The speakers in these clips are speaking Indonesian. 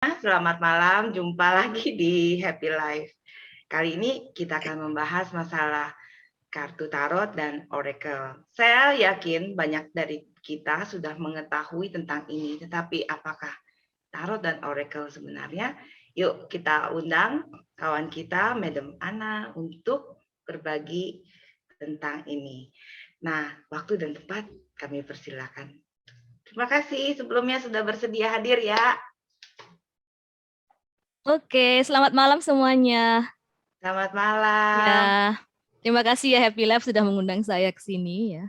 Selamat malam, jumpa lagi di Happy Life. Kali ini kita akan membahas masalah kartu tarot dan oracle. Saya yakin banyak dari kita sudah mengetahui tentang ini, tetapi apakah tarot dan oracle sebenarnya? Yuk kita undang kawan kita, Madam Ana, untuk berbagi tentang ini. Nah, waktu dan tempat kami persilakan. Terima kasih sebelumnya sudah bersedia hadir ya. Oke, selamat malam semuanya. Selamat malam. Ya, terima kasih ya Happy Lab sudah mengundang saya ke sini ya.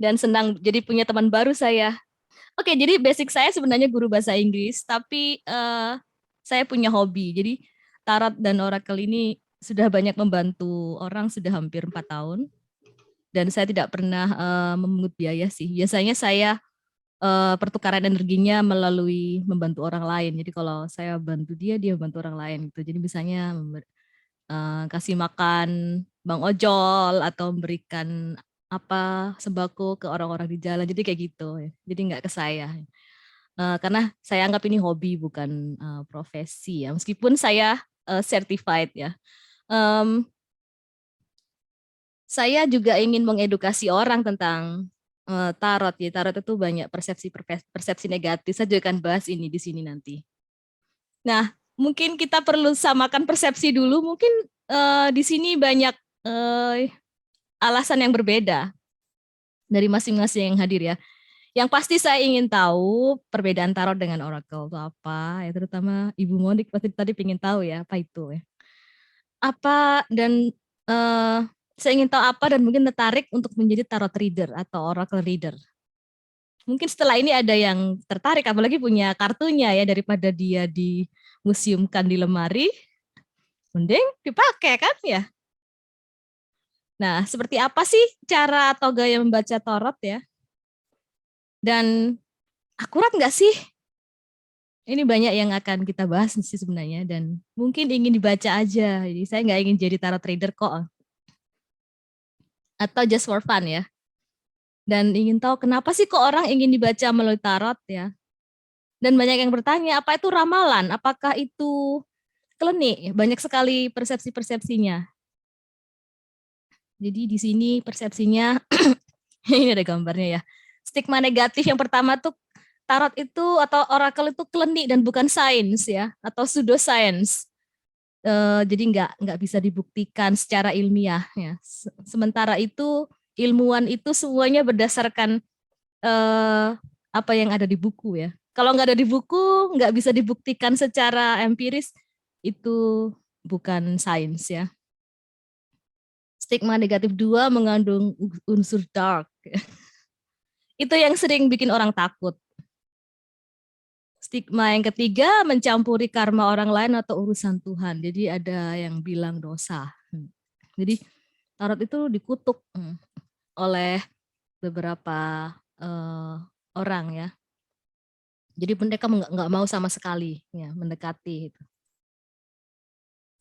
Dan senang jadi punya teman baru saya. Oke, jadi basic saya sebenarnya guru bahasa Inggris, tapi saya punya hobi. Jadi tarot dan oracle ini sudah banyak membantu orang sudah hampir 4 tahun. Dan saya tidak pernah memungut biaya sih. Biasanya saya pertukaran energinya melalui membantu orang lain. Jadi kalau saya bantu dia, dia bantu orang lain gitu. Jadi misalnya kasih makan Bang Ojol atau memberikan apa sembako ke orang-orang di jalan. Jadi kayak gitu ya. Jadi nggak ke saya. Karena saya anggap ini hobi bukan profesi ya. Meskipun saya certified ya. Em, saya juga ingin mengedukasi orang tentang tarot ya. Tarot itu banyak persepsi negatif. Saya juga akan bahas ini di sini nanti. Nah, mungkin kita perlu samakan persepsi dulu. Mungkin di sini banyak alasan yang berbeda dari masing-masing yang hadir ya. Yang pasti saya ingin tahu perbedaan tarot dengan oracle itu apa, ya terutama Ibu Monik pasti tadi ingin tahu ya apa itu ya. Apa dan eh, saya ingin tahu apa dan mungkin tertarik untuk menjadi tarot reader atau oracle reader. Mungkin setelah ini ada yang tertarik, apalagi punya kartunya ya daripada dia dimuseumkan di lemari, mending dipakai kan ya. Nah, seperti apa sih cara atau gaya membaca tarot ya? Dan akurat nggak sih? Ini banyak yang akan kita bahas sih sebenarnya dan mungkin ingin dibaca aja. Jadi saya nggak ingin jadi tarot trader kok. Atau just for fun ya. Dan ingin tahu kenapa sih kok orang ingin dibaca melalui tarot ya. Dan banyak yang bertanya, apa itu ramalan? Apakah itu klinik? Banyak sekali persepsi-persepsinya. Jadi di sini persepsinya, ini ada gambarnya ya. Stigma negatif yang pertama tuh tarot itu atau oracle itu klinik dan bukan sains ya, atau pseudoscience. Jadi nggak bisa dibuktikan secara ilmiah ya. Sementara itu ilmuwan itu semuanya berdasarkan eh, apa yang ada di buku ya. Kalau nggak ada di buku, nggak bisa dibuktikan secara empiris, itu bukan sains ya. Stigma negatif 2 mengandung unsur dark. Itu yang sering bikin orang takut. Stigma yang ketiga mencampuri karma orang lain atau urusan Tuhan. Jadi ada yang bilang dosa. Jadi tarot itu dikutuk oleh beberapa orang ya. Jadi mereka nggak mau sama sekali ya mendekati itu.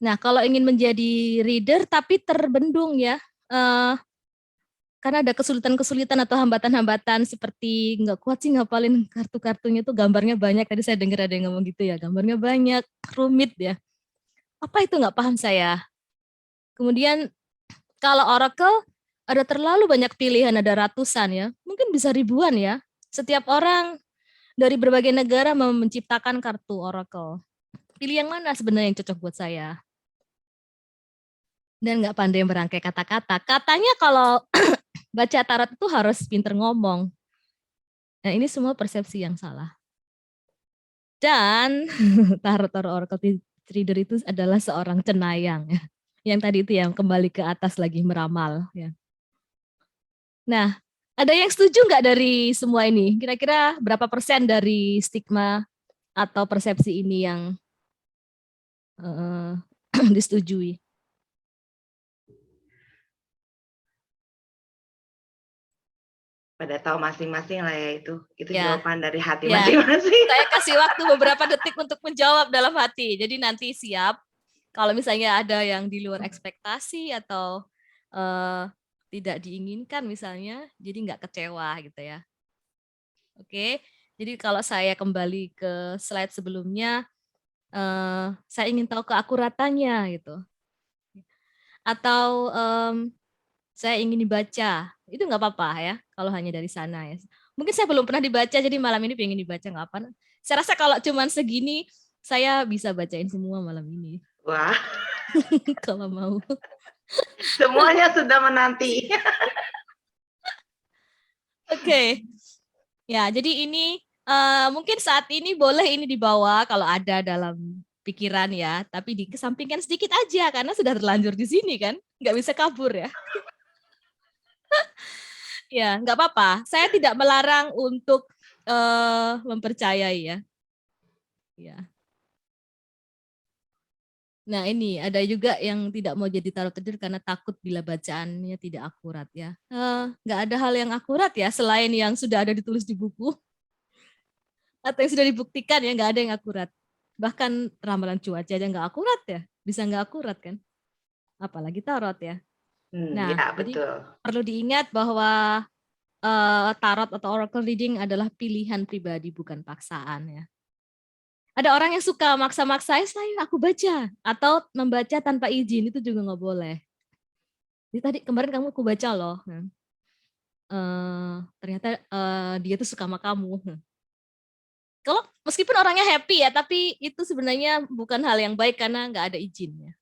Nah kalau ingin menjadi reader tapi terbendung ya, karena ada kesulitan-kesulitan atau hambatan-hambatan seperti nggak kuat sih ngapalin kartu-kartunya tuh gambarnya banyak. Tadi saya dengar ada yang ngomong gitu ya, gambarnya banyak, rumit ya. Apa itu nggak paham saya. Kemudian kalau Oracle ada terlalu banyak pilihan, ada ratusan ya, mungkin bisa ribuan ya. Setiap orang dari berbagai negara menciptakan kartu Oracle. Pilih yang mana sebenarnya yang cocok buat saya? Dan nggak pandai merangkai kata-kata. Katanya kalau baca tarot itu harus pinter ngomong. Nah ini semua persepsi yang salah. Dan tarot Oracle Reader itu adalah seorang cenayang ya. Yang tadi itu yang kembali ke atas lagi meramal ya. Nah, ada yang setuju nggak dari semua ini? Kira-kira berapa persen dari stigma atau persepsi ini yang disetujui? Pada tahu masing-masing lah ya itu. Itu Ya, jawaban dari hati ya. masing-masing. Saya kasih waktu beberapa detik untuk menjawab dalam hati. Jadi nanti siap. Kalau misalnya ada yang di luar ekspektasi atau uh, tidak diinginkan misalnya, jadi nggak kecewa gitu ya. Oke. Jadi kalau saya kembali ke slide sebelumnya, saya ingin tahu keakuratannya gitu. Atau saya ingin dibaca, itu nggak apa-apa ya, kalau hanya dari sana ya. Mungkin saya belum pernah dibaca, jadi malam ini pengen dibaca nggak apa. Saya rasa kalau cuman segini, saya bisa bacain semua malam ini. Wah, Kalau mau. semuanya sudah menanti. Oke. Ya, jadi ini mungkin saat ini boleh ini dibawa kalau ada dalam pikiran ya, tapi dikesampingkan sedikit aja karena sudah terlanjur di sini kan, nggak bisa kabur ya. Ya, nggak apa-apa. Saya tidak melarang untuk mempercayai ya. Ya. Nah, ini ada juga yang tidak mau jadi tarot reader karena takut bila bacaannya tidak akurat ya. Nggak ada hal yang akurat ya selain yang sudah ada ditulis di buku atau yang sudah dibuktikan ya, nggak ada yang akurat. Bahkan ramalan cuaca aja nggak akurat ya, bisa nggak akurat kan? Apalagi tarot ya. Nah, Ya, jadi betul. perlu diingat bahwa tarot atau oracle reading adalah pilihan pribadi bukan paksaan ya. Ada orang yang suka maksa-maksa, saya aku baca atau membaca tanpa izin itu juga nggak boleh. Jadi tadi kemarin kamu aku baca loh, ternyata dia tuh suka sama kamu. Kalau meskipun orangnya happy ya, tapi itu sebenarnya bukan hal yang baik karena nggak ada izinnya.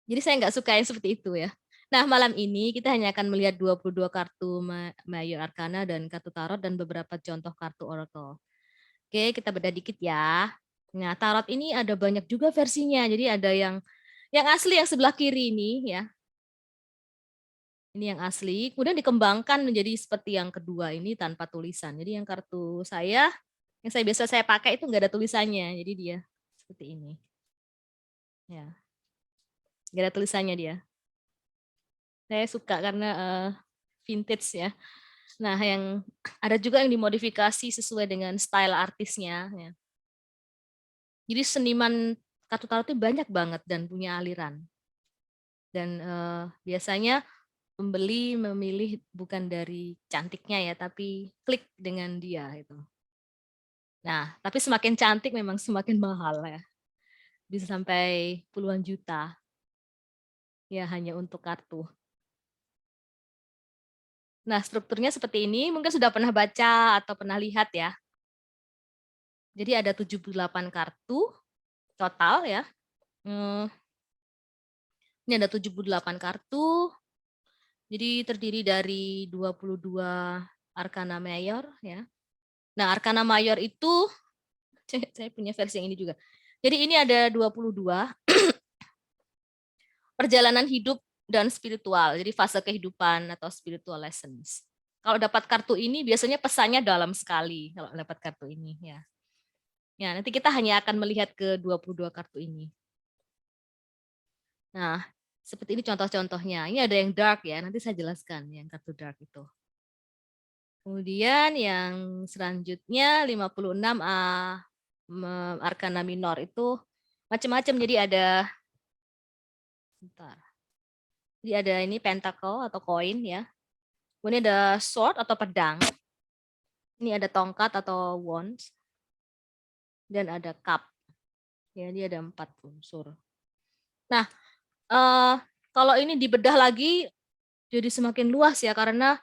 Jadi saya nggak suka yang seperti itu ya. Nah, malam ini kita hanya akan melihat 22 kartu Major Arcana dan kartu Tarot dan beberapa contoh kartu Oracle. Oke, kita beda dikit ya. Nah, Tarot ini ada banyak juga versinya. Jadi ada yang asli yang sebelah kiri ini ya. Ini yang asli. Kemudian dikembangkan menjadi seperti yang kedua ini tanpa tulisan. Jadi yang kartu saya, yang biasa saya pakai itu nggak ada tulisannya. Jadi dia seperti ini. Ya, nggak ada tulisannya dia. Saya suka karena vintage ya. Nah, yang ada juga yang dimodifikasi sesuai dengan style artisnya. Ya. Jadi seniman kartu tarot itu banyak banget dan punya aliran. Dan biasanya pembeli memilih bukan dari cantiknya ya, tapi klik dengan dia itu. Nah, tapi semakin cantik memang semakin mahal ya. Bisa sampai puluhan juta. Ya, hanya untuk kartu. Nah, strukturnya seperti ini, mungkin sudah pernah baca atau pernah lihat ya. Jadi ada 78 kartu total ya. Ini ada 78 kartu. Jadi terdiri dari 22 Arkana Mayor ya. Nah, Arkana Mayor itu saya punya versi yang ini juga. Jadi ini ada 22 perjalanan hidup dan spiritual. Jadi fase kehidupan atau spiritual lessons. Kalau dapat kartu ini biasanya pesannya dalam sekali kalau dapat kartu ini ya. Ya, nanti kita hanya akan melihat ke 22 kartu ini. Nah, seperti ini contoh-contohnya. Ini ada yang dark ya, nanti saya jelaskan yang kartu dark itu. Kemudian yang selanjutnya 56 Arkana Minor itu macam-macam. Jadi ada bentar. Jadi ada ini pentacle atau koin ya. Kemudian ada sword atau pedang. Ini ada tongkat atau wands. Dan ada cup. Ya, dia ada 4 unsur. Nah, kalau ini dibedah lagi jadi semakin luas ya karena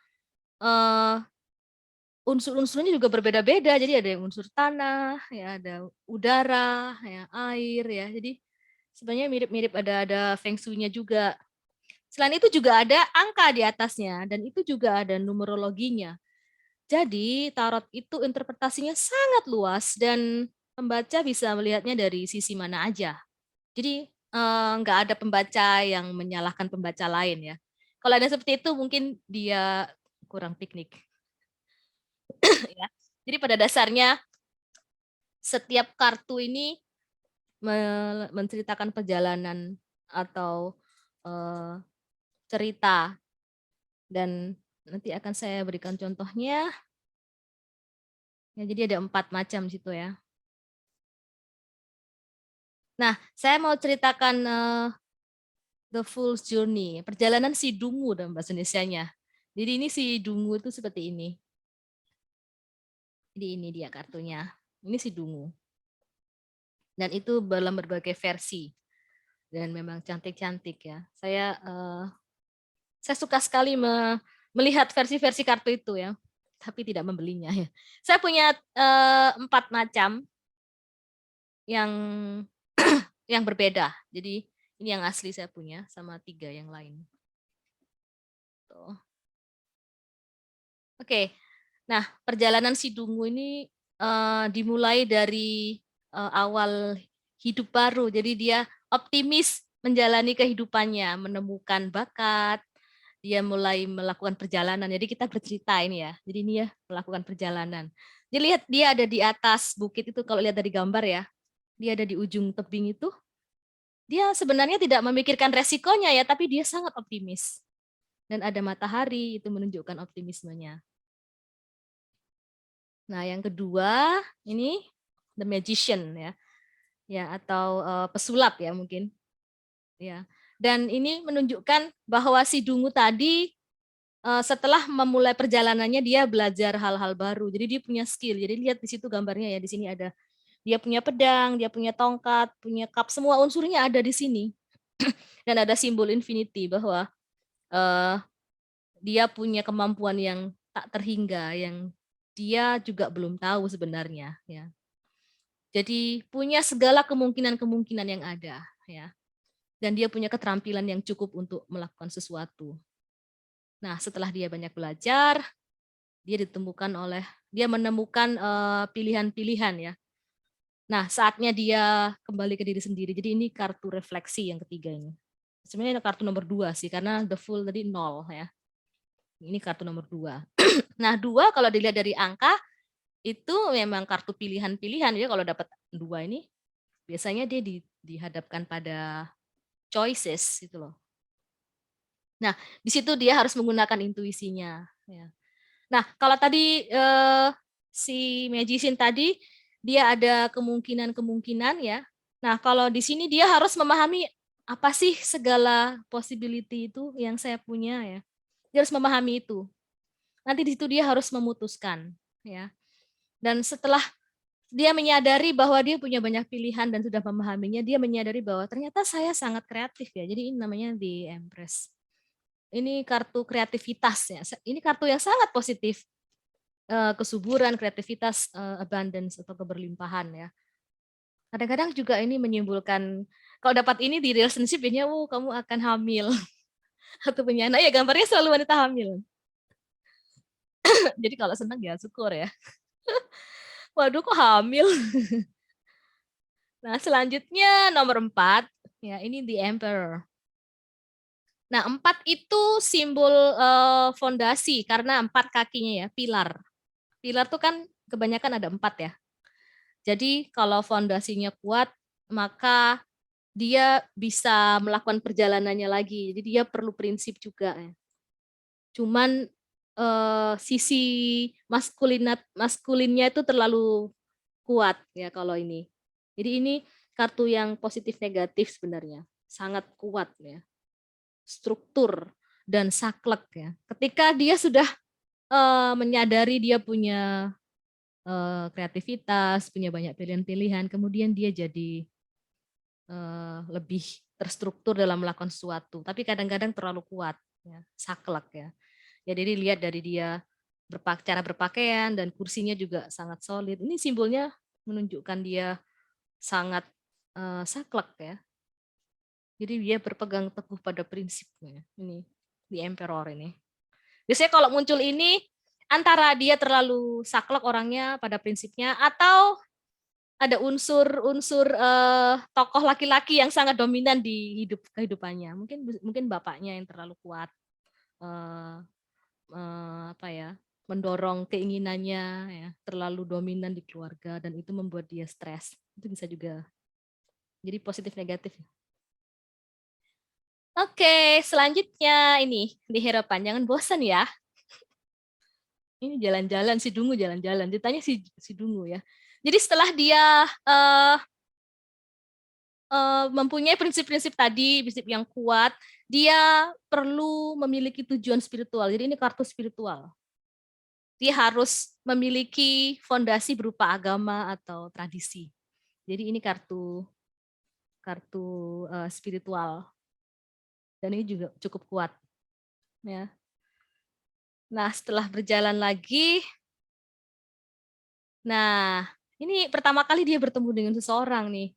unsur-unsurnya juga berbeda-beda. Jadi ada yang unsur tanah, ya ada udara, ya air ya. Jadi sebenarnya mirip-mirip ada feng shui-nya juga. Selain itu juga ada angka di atasnya dan itu juga ada numerologinya. Jadi tarot itu interpretasinya sangat luas dan pembaca bisa melihatnya dari sisi mana aja. Jadi nggak ada pembaca yang menyalahkan pembaca lain ya. Kalau ada seperti itu mungkin dia kurang piknik. Ya. Jadi pada dasarnya setiap kartu ini menceritakan perjalanan atau cerita dan nanti akan saya berikan contohnya. Ya, jadi ada 4 macam situ ya. Nah, saya mau ceritakan The Fool's Journey, perjalanan si dungu dalam bahasa Indonesianya. Jadi ini si Dungu itu seperti ini. Jadi ini dia kartunya. Ini si Dungu. Dan itu dalam berbagai versi. Dan memang cantik-cantik ya. Saya suka sekali melihat versi-versi kartu itu ya, tapi tidak membelinya ya. Saya punya 4 macam yang yang berbeda. Jadi ini yang asli saya punya sama 3 yang lain. Tuh. Oke. Nah, perjalanan si Dungu ini dimulai dari awal hidup baru. Jadi dia optimis menjalani kehidupannya, menemukan bakat, dia mulai melakukan perjalanan. Jadi kita bercerita ini ya. Jadi ini ya melakukan perjalanan. Jadi lihat dia ada di atas bukit itu kalau lihat dari gambar ya. Dia ada di ujung tebing itu. Dia sebenarnya tidak memikirkan resikonya ya, tapi dia sangat optimis. Dan ada matahari itu menunjukkan optimismenya. Nah, yang kedua ini The Magician ya. Ya, atau pesulap ya mungkin. Ya. Dan ini menunjukkan bahwa si Dungu tadi setelah memulai perjalanannya dia belajar hal-hal baru. Jadi dia punya skill. Jadi lihat di situ gambarnya ya, di sini ada dia punya pedang, dia punya tongkat, punya cup, semua unsurnya ada di sini. Dan ada simbol infinity bahwa dia punya kemampuan yang tak terhingga, yang dia juga belum tahu sebenarnya ya. Jadi punya segala kemungkinan-kemungkinan yang ada ya. Dan dia punya keterampilan yang cukup untuk melakukan sesuatu. Nah, setelah dia banyak belajar, dia menemukan pilihan-pilihan ya. Nah, saatnya dia kembali ke diri sendiri. Jadi ini kartu refleksi yang ketiga ini. Sebenarnya kartu nomor 2 sih, karena the full tadi 0 ya. Ini kartu nomor 2. Nah, 2 kalau dilihat dari angka, itu memang kartu pilihan-pilihan. Ya, kalau dapat 2 ini, biasanya dia dihadapkan pada choices gitu loh. Nah, di situ dia harus menggunakan intuisinya. Ya. Nah, kalau tadi si magician tadi dia ada kemungkinan-kemungkinan ya. Nah, kalau di sini dia harus memahami apa sih segala possibility itu yang saya punya ya. Dia harus memahami itu. Nanti di situ dia harus memutuskan ya. Dan setelah dia menyadari bahwa dia punya banyak pilihan dan sudah memahaminya, dia menyadari bahwa ternyata saya sangat kreatif ya. Jadi ini namanya di Empress. Ini kartu kreativitas ya. Ini kartu yang sangat positif. Kesuburan, kreativitas, abundance atau keberlimpahan ya. Kadang-kadang juga ini menyimpulkan kalau dapat ini di relationship biasanya kamu akan hamil atau punya anak ya, gambarnya selalu wanita hamil. Jadi kalau senang ya syukur ya. Waduh kok hamil. Nah, selanjutnya nomor 4 ya, ini the Emperor. Nah, 4 itu simbol fondasi karena 4 kakinya ya, pilar. Pilar tuh kan kebanyakan ada 4 ya. Jadi kalau fondasinya kuat, maka dia bisa melakukan perjalanannya lagi. Jadi dia perlu prinsip juga. Ya. Cuman sisi maskulinnya itu terlalu kuat ya kalau ini. Jadi ini kartu yang positif negatif sebenarnya. Sangat kuat ya. Struktur dan saklek ya. Ketika dia sudah menyadari dia punya kreativitas, punya banyak pilihan-pilihan, kemudian dia jadi lebih terstruktur dalam melakukan sesuatu. Tapi kadang-kadang terlalu kuat, ya, saklek ya. Jadi dilihat dari dia cara berpakaian dan kursinya juga sangat solid. Ini simbolnya menunjukkan dia sangat saklek ya. Jadi dia berpegang teguh pada prinsipnya. Ini di Emperor ini. Biasanya kalau muncul ini antara dia terlalu saklek orangnya pada prinsipnya atau ada unsur-unsur tokoh laki-laki yang sangat dominan di kehidupannya. Mungkin bapaknya yang terlalu kuat mendorong keinginannya ya, terlalu dominan di keluarga dan itu membuat dia stres. Itu bisa juga. Jadi positif negatif. Oke, selanjutnya ini di harapan jangan bosan ya. Ini jalan-jalan si Dungu jalan-jalan. Ditanya si Dungu ya. Jadi setelah dia mempunyai prinsip-prinsip tadi, prinsip yang kuat, dia perlu memiliki tujuan spiritual. Jadi ini kartu spiritual. Dia harus memiliki fondasi berupa agama atau tradisi. Jadi ini kartu spiritual. Dan ini juga cukup kuat. Ya. Nah, setelah berjalan lagi, nah ini pertama kali dia bertemu dengan seseorang nih.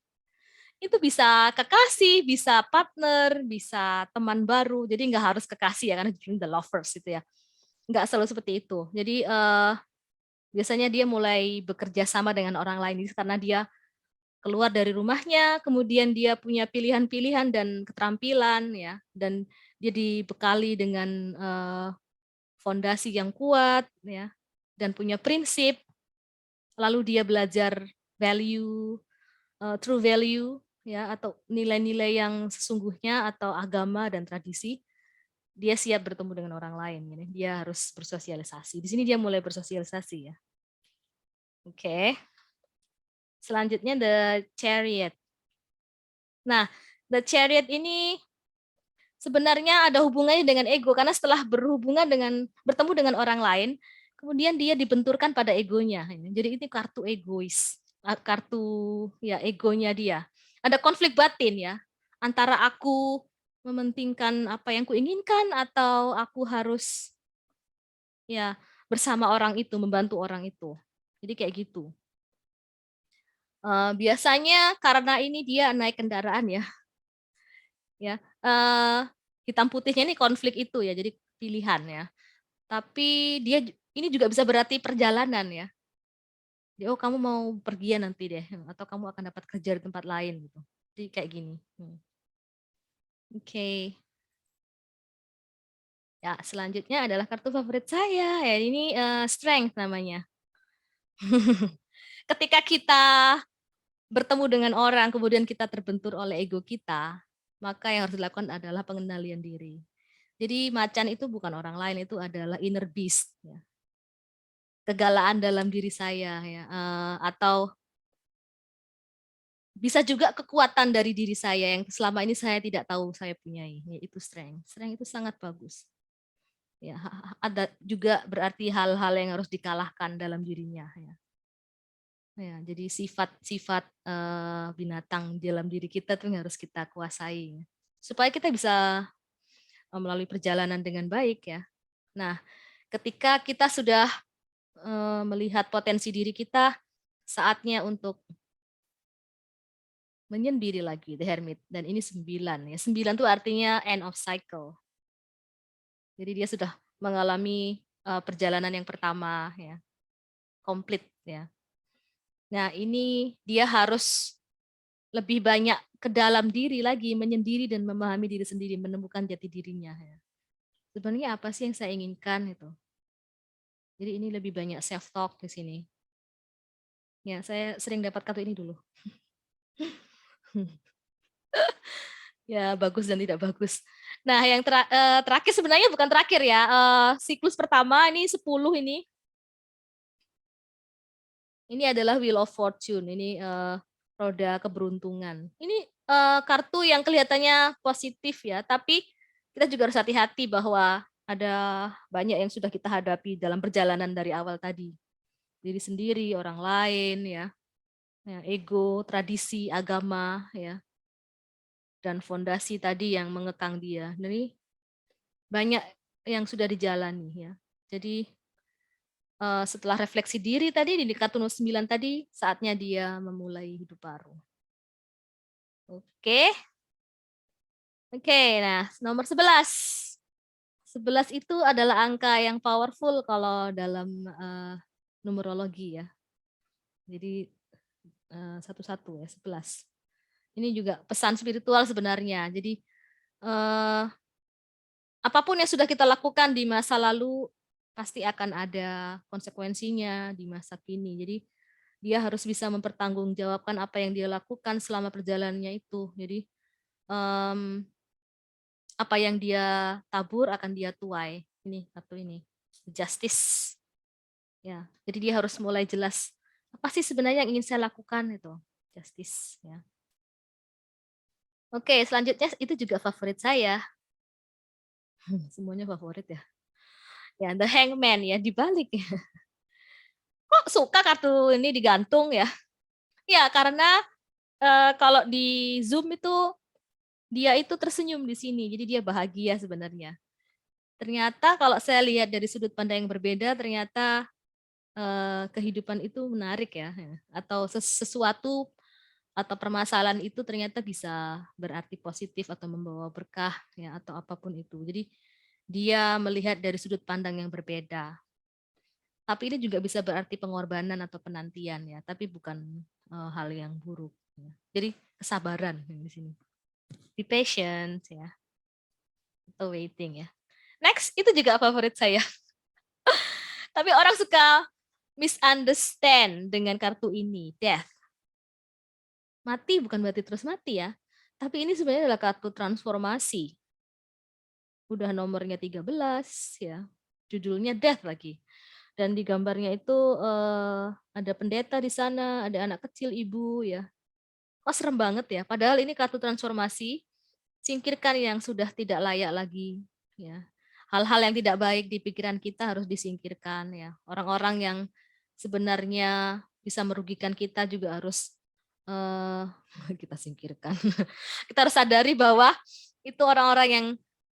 Itu bisa kekasih, bisa partner, bisa teman baru. Jadi nggak harus kekasih ya, karena the lovers itu ya. Nggak selalu seperti itu. Jadi biasanya dia mulai bekerja sama dengan orang lain karena dia keluar dari rumahnya, kemudian dia punya pilihan-pilihan dan keterampilan ya, dan dia dibekali dengan fondasi yang kuat ya, dan punya prinsip. Lalu dia belajar value, true value ya, atau nilai-nilai yang sesungguhnya atau agama dan tradisi. Dia siap bertemu dengan orang lain. Ya. Dia harus bersosialisasi. Di sini dia mulai bersosialisasi ya. Oke. Selanjutnya the chariot. Nah, the chariot ini sebenarnya ada hubungannya dengan ego karena setelah bertemu dengan orang lain, kemudian dia dibenturkan pada egonya. Jadi ini kartu egois, kartu ya egonya dia. Ada konflik batin ya antara aku mementingkan apa yang kuinginkan atau aku harus ya bersama orang itu, membantu orang itu. Jadi kayak gitu. Biasanya karena ini dia naik kendaraan ya, hitam putihnya ini konflik itu ya, jadi pilihan ya. Tapi dia ini juga bisa berarti perjalanan ya. Oh kamu mau pergi ya nanti deh, atau kamu akan dapat kerja di tempat lain gitu. Jadi kayak gini. Oke. Ya selanjutnya adalah kartu favorit saya ya, ini strength namanya. Ketika kita bertemu dengan orang, kemudian kita terbentur oleh ego kita, maka yang harus dilakukan adalah pengendalian diri. Jadi macan itu bukan orang lain, itu adalah inner beast, ya. Kegalaan dalam diri saya, ya. Atau bisa juga kekuatan dari diri saya yang selama ini saya tidak tahu saya punyai, yaitu strength. Strength itu sangat bagus. Ya, ada juga berarti hal-hal yang harus dikalahkan dalam dirinya. Ya. Ya, jadi sifat-sifat binatang dalam diri kita tuh yang harus kita kuasai supaya kita bisa melalui perjalanan dengan baik ya. Nah, ketika kita sudah melihat potensi diri kita, saatnya untuk menyendiri lagi, the hermit. Dan ini 9 ya. 9 itu artinya end of cycle. Jadi dia sudah mengalami perjalanan yang pertama ya, komplit ya. Nah, ini dia harus lebih banyak ke dalam diri lagi, menyendiri dan memahami diri sendiri, menemukan jati dirinya. Ya. Sebenarnya apa sih yang saya inginkan itu? Jadi ini lebih banyak self talk di sini. Ya, saya sering dapat kartu ini dulu. Ya, bagus dan tidak bagus. Nah, yang terakhir sebenarnya bukan terakhir ya. Siklus pertama ini 10 ini. Ini adalah Wheel of Fortune. Ini roda keberuntungan. Ini kartu yang kelihatannya positif ya, tapi kita juga harus hati-hati bahwa ada banyak yang sudah kita hadapi dalam perjalanan dari awal tadi. Diri sendiri, orang lain ya. Ego, tradisi, agama ya. Dan fondasi tadi yang mengekang dia. Jadi banyak yang sudah dijalani ya. Jadi setelah refleksi diri tadi di kartu 9 tadi, saatnya dia memulai hidup baru. Oke. Oke, nah nomor 11. 11 itu adalah angka yang powerful kalau dalam numerologi ya. Jadi 11 ya, 11. Ini juga pesan spiritual sebenarnya. Jadi apapun yang sudah kita lakukan di masa lalu pasti akan ada konsekuensinya di masa kini. Jadi dia harus bisa mempertanggungjawabkan apa yang dia lakukan selama perjalanannya itu. Jadi apa yang dia tabur akan dia tuai. Ini satu ini justice. Ya, jadi dia harus mulai jelas apa sih sebenarnya yang ingin saya lakukan itu justice. Ya. Oke, selanjutnya itu juga favorit saya. Semuanya favorit ya. Ya, The Hangman ya, dibalik ya. Kok suka kartu ini digantung ya? Ya, karena kalau di Zoom itu dia itu tersenyum di sini, jadi dia bahagia sebenarnya. Ternyata kalau saya lihat dari sudut pandang yang berbeda, ternyata kehidupan itu menarik ya, atau sesuatu atau permasalahan itu ternyata bisa berarti positif atau membawa berkah ya, atau apapun itu. Jadi dia melihat dari sudut pandang yang berbeda. Tapi ini juga bisa berarti pengorbanan atau penantian ya, tapi bukan hal yang buruk. Ya. Jadi kesabaran di sini. Be patient ya, atau waiting ya. Next, itu juga favorit saya. Tapi orang suka misunderstand dengan kartu ini, death. Mati bukan berarti terus mati ya, tapi ini sebenarnya adalah kartu transformasi. Udah nomornya 13 ya, judulnya death lagi. Dan di gambarnya itu ada pendeta di sana, ada anak kecil, ibu ya. Oh, serem banget ya. Padahal ini kartu transformasi, singkirkan yang sudah tidak layak lagi ya. Hal-hal yang tidak baik di pikiran kita harus disingkirkan ya. Orang-orang yang sebenarnya bisa merugikan kita juga harus kita singkirkan. Kita harus sadari bahwa itu orang-orang yang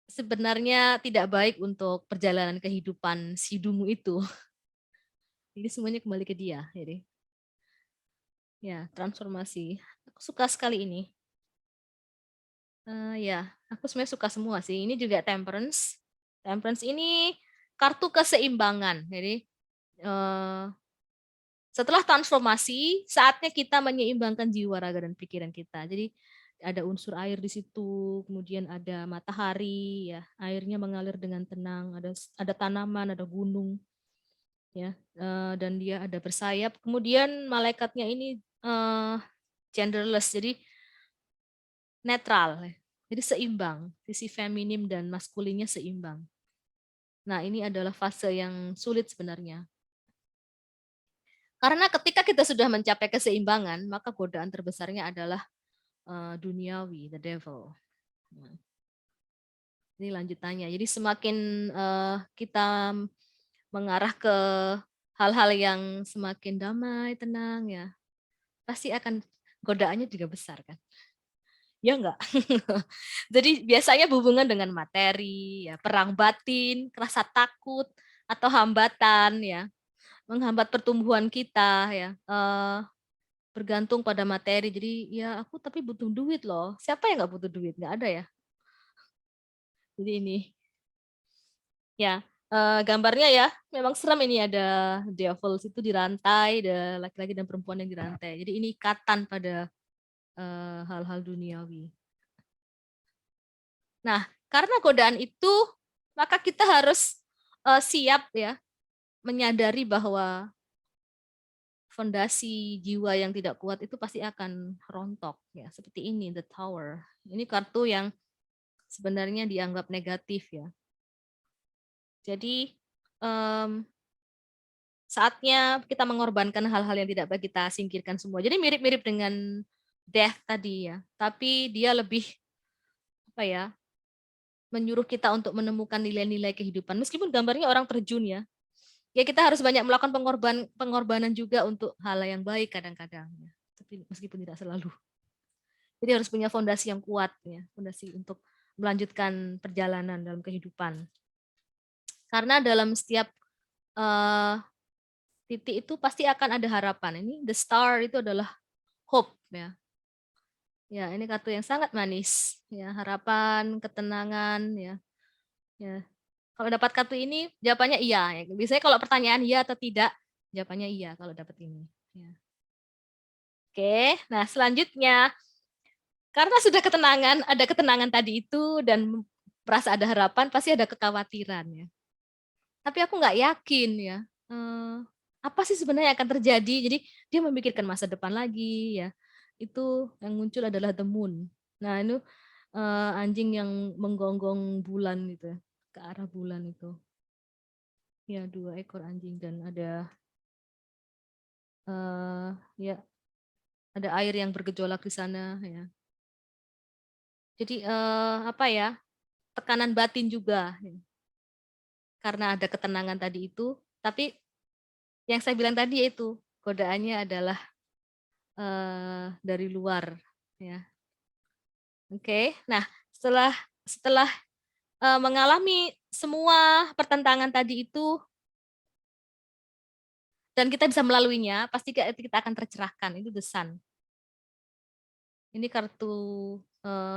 sebenarnya tidak baik untuk perjalanan kehidupan si dungu itu. Jadi semuanya kembali ke dia. Jadi ya, transformasi. Aku suka sekali ini. Ya, aku sebenarnya suka semua sih. Ini juga temperance. Temperance ini kartu keseimbangan. Jadi setelah transformasi, saatnya kita menyeimbangkan jiwa, raga, dan pikiran kita. Jadi ada unsur air di situ, kemudian ada matahari, ya, airnya mengalir dengan tenang. Ada tanaman, ada gunung, ya, dan dia ada bersayap. Kemudian malaikatnya ini genderless, jadi netral, ya. Jadi seimbang, sisi feminim dan maskulinnya seimbang. Nah, ini adalah fase yang sulit sebenarnya. Karena ketika kita sudah mencapai keseimbangan, maka godaan terbesarnya adalah duniawi, the devil. Ini lanjutannya. Jadi semakin kita mengarah ke hal-hal yang semakin damai, tenang ya, pasti akan godaannya juga besar kan. Ya enggak? Jadi biasanya berhubungan dengan materi, ya, perang batin, rasa takut atau hambatan ya, menghambat pertumbuhan kita ya. Bergantung pada materi. Jadi ya aku tapi butuh duit loh. Siapa yang nggak butuh duit? Nggak ada ya. Jadi ini ya gambarnya ya memang seram ini, ada devils itu dirantai, ada laki-laki dan perempuan yang dirantai. Jadi ini ikatan pada hal-hal duniawi. Nah, karena godaan itu maka kita harus siap ya menyadari bahwa fondasi jiwa yang tidak kuat itu pasti akan rontok ya, seperti ini The Tower. Ini kartu yang sebenarnya dianggap negatif ya. Jadi saatnya kita mengorbankan hal-hal yang tidak baik, kita singkirkan semua. Jadi mirip-mirip dengan death tadi ya, tapi dia lebih apa ya, menyuruh kita untuk menemukan nilai-nilai kehidupan. Meskipun gambarnya orang terjun ya, ya kita harus banyak melakukan pengorbanan juga untuk hal yang baik kadang-kadang ya. Tapi meskipun tidak selalu. Jadi harus punya fondasi yang kuat ya, fondasi untuk melanjutkan perjalanan dalam kehidupan. Karena dalam setiap titik itu pasti akan ada harapan. Ini the star itu adalah hope ya. Ya, ini kartu yang sangat manis ya, harapan, ketenangan ya. Ya. Kalau dapat kartu ini jawabannya iya ya. Biasanya kalau pertanyaan iya atau tidak, jawabannya iya kalau dapat ini ya. Oke, nah selanjutnya karena sudah ketenangan, ada ketenangan tadi itu dan merasa ada harapan, pasti ada kekhawatiran ya. Tapi aku nggak yakin ya. Apa sih sebenarnya yang akan terjadi? Jadi dia memikirkan masa depan lagi ya. Itu yang muncul adalah the moon. Nah, itu anjing yang menggonggong bulan itu ya, ke arah bulan itu. Ya, 2 ekor anjing dan ada ya ada air yang bergejolak di sana ya. Jadi apa ya? tekanan batin juga. Karena ada ketenangan tadi itu, tapi yang saya bilang tadi yaitu godaannya adalah dari luar, ya. Oke, nah setelah mengalami semua pertentangan tadi itu dan kita bisa melaluinya, pasti kita akan tercerahkan. Itu the sun. Ini kartu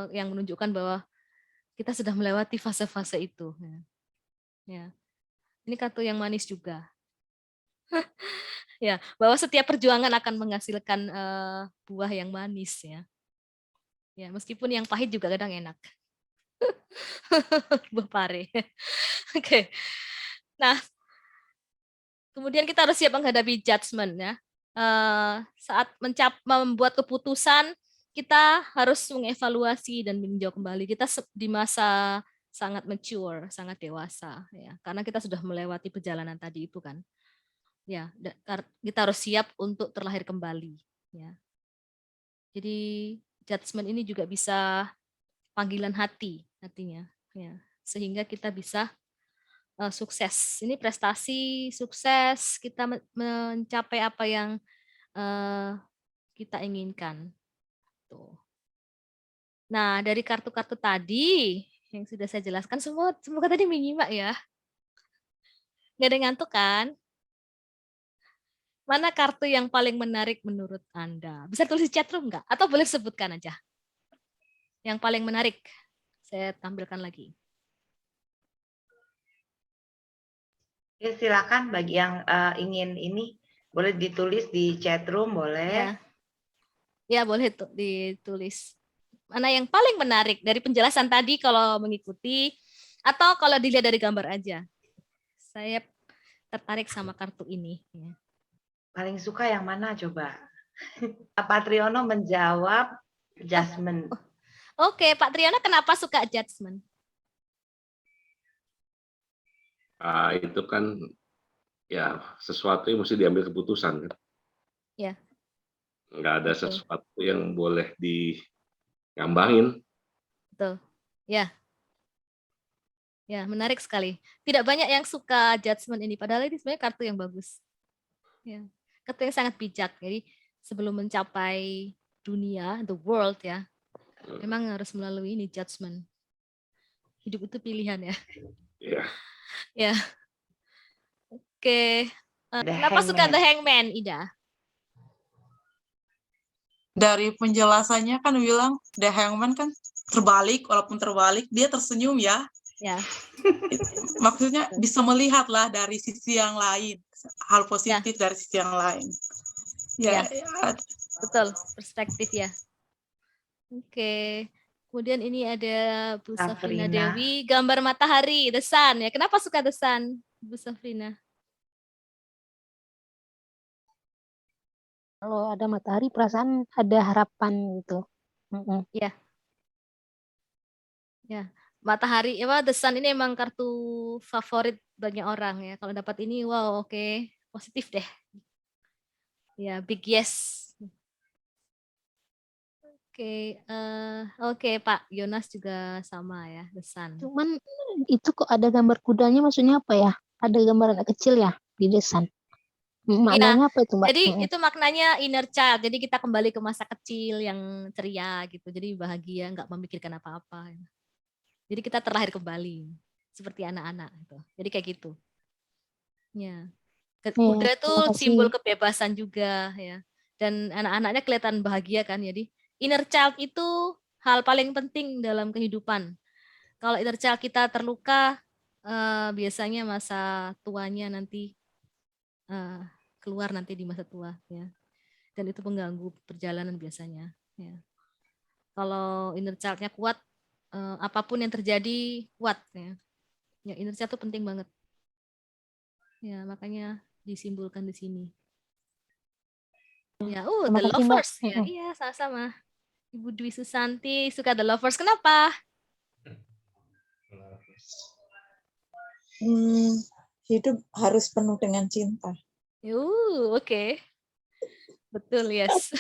yang menunjukkan bahwa kita sudah melewati fase-fase itu. Ya. Ini kartu yang manis juga. Ya, bahwa setiap perjuangan akan menghasilkan buah yang manis, ya. Ya, meskipun yang pahit juga kadang enak. Buah pare. Oke. Nah, kemudian kita harus siap menghadapi judgment, ya. Saat membuat keputusan, kita harus mengevaluasi dan meninjau kembali. Kita di masa sangat mature, sangat dewasa, ya. Karena kita sudah melewati perjalanan tadi itu kan. Ya, kita harus siap untuk terlahir kembali, ya. Jadi judgment ini juga bisa panggilan hati artinya, ya. Sehingga kita bisa sukses. Ini prestasi, sukses, kita mencapai apa yang kita inginkan. Tuh. Nah, dari kartu-kartu tadi yang sudah saya jelaskan, semoga tadi menyimak ya. Nggak ada yang ngantuk kan? Mana kartu yang paling menarik menurut Anda? Bisa tulis di chatroom nggak? Atau boleh sebutkan aja. Yang paling menarik. Saya tampilkan lagi. Ya, silakan bagi yang ingin ini, boleh ditulis di chatroom, boleh. Ya, boleh ditulis. Mana yang paling menarik dari penjelasan tadi kalau mengikuti, atau kalau dilihat dari gambar aja. Saya tertarik sama kartu ini. Ya. Paling suka yang mana coba? Pak Triono menjawab judgment. Oke, Pak Triono kenapa suka judgment? Itu kan ya sesuatu yang mesti diambil keputusan kan. Ya. Nggak ada sesuatu yang boleh ngambangin. Betul. Ya. Ya, menarik sekali. Tidak banyak yang suka judgment ini, padahal ini sebenarnya kartu yang bagus. Ya. Kartu yang sangat bijak. Jadi sebelum mencapai dunia, the world ya, memang harus melalui ini judgment. Hidup itu pilihan ya. Ya. Ya. Oke. Kenapa suka The Hangman, Ida? Dari penjelasannya kan bilang The Hangman kan terbalik, walaupun terbalik dia tersenyum ya. Ya. Maksudnya bisa melihat lah dari sisi yang lain, hal positif ya. Dari sisi yang lain. Ya. Betul, perspektif ya. Oke. Kemudian ini ada Bu Safrina Dewi, gambar matahari, The Sun ya. Kenapa suka The Sun, Bu Safrina? Kalau ada matahari, perasaan ada harapan gitu. Ya. Ya, matahari, ya, The Sun ini emang kartu favorit banyak orang ya. Kalau dapat ini, wow, oke, positif deh. Ya, big yes. Oke, Pak Yonas juga sama ya, The Sun. Cuman itu kok ada gambar kudanya, maksudnya apa ya? Ada gambar anak kecil ya di The Sun. Maknanya apa itu, Mbak? Jadi itu maknanya inner child. Jadi kita kembali ke masa kecil yang ceria gitu. Jadi bahagia, nggak memikirkan apa-apa. Jadi kita terlahir kembali seperti anak-anak gitu. Jadi kayak gitu. Ya. Kuda itu simbol kebebasan juga ya. Dan anak-anaknya kelihatan bahagia kan. Jadi inner child itu hal paling penting dalam kehidupan. Kalau inner child kita terluka, biasanya masa tuanya nanti keluar nanti di masa tua ya, dan itu mengganggu perjalanan biasanya ya. Kalau inner child-nya kuat, apapun yang terjadi kuat ya. Ya, inner child itu penting banget ya, makanya disimbolkan di sini ya. The Lovers ya. Iya, sama-sama. Ibu Dwi Susanti suka The Lovers, kenapa? Hidup harus penuh dengan cinta. Oke. Betul, yes.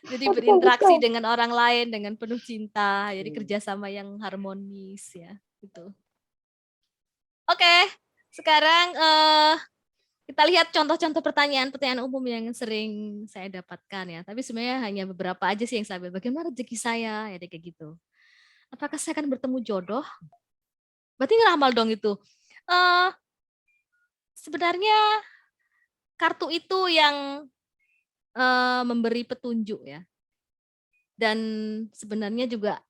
Jadi Betul, berinteraksi betul. dengan orang lain dengan penuh cinta, jadi Hmm. kerjasama yang harmonis ya, gitu. Oke, sekarang kita lihat contoh-contoh pertanyaan umum yang sering saya dapatkan ya. Tapi sebenarnya hanya beberapa aja sih yang saya ambil. Bagaimana rezeki saya ya kayak gitu. Apakah saya akan bertemu jodoh? Berarti ngeramal dong itu. Eh sebenarnya kartu itu yang memberi petunjuk ya. Dan sebenarnya juga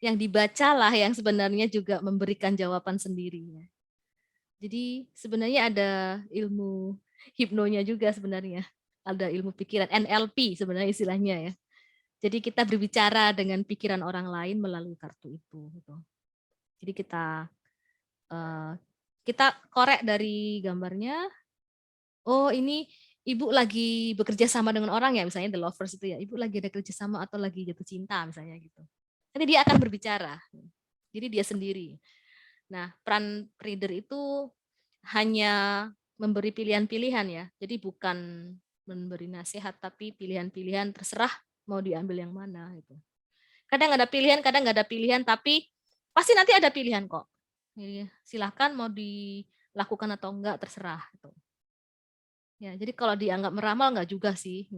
yang dibacalah yang sebenarnya juga memberikan jawaban sendiri ya. Jadi sebenarnya ada ilmu hipnonya juga sebenarnya. Ada ilmu pikiran, NLP sebenarnya istilahnya ya. Jadi kita berbicara dengan pikiran orang lain melalui kartu itu. Gitu. Jadi kita korek dari gambarnya. Oh ini ibu lagi bekerja sama dengan orang ya, misalnya the lovers itu ya. Ibu lagi ada kerja sama atau lagi jatuh cinta misalnya gitu. Nanti dia akan berbicara. Jadi dia sendiri. Nah peran reader itu hanya memberi pilihan-pilihan ya. Jadi bukan memberi nasihat, tapi pilihan-pilihan terserah mau diambil yang mana gitu. Kadang ada pilihan, kadang nggak ada pilihan, tapi pasti nanti ada pilihan kok. Jadi, silahkan mau dilakukan atau enggak terserah. Gitu. Ya, jadi kalau dianggap meramal nggak juga sih.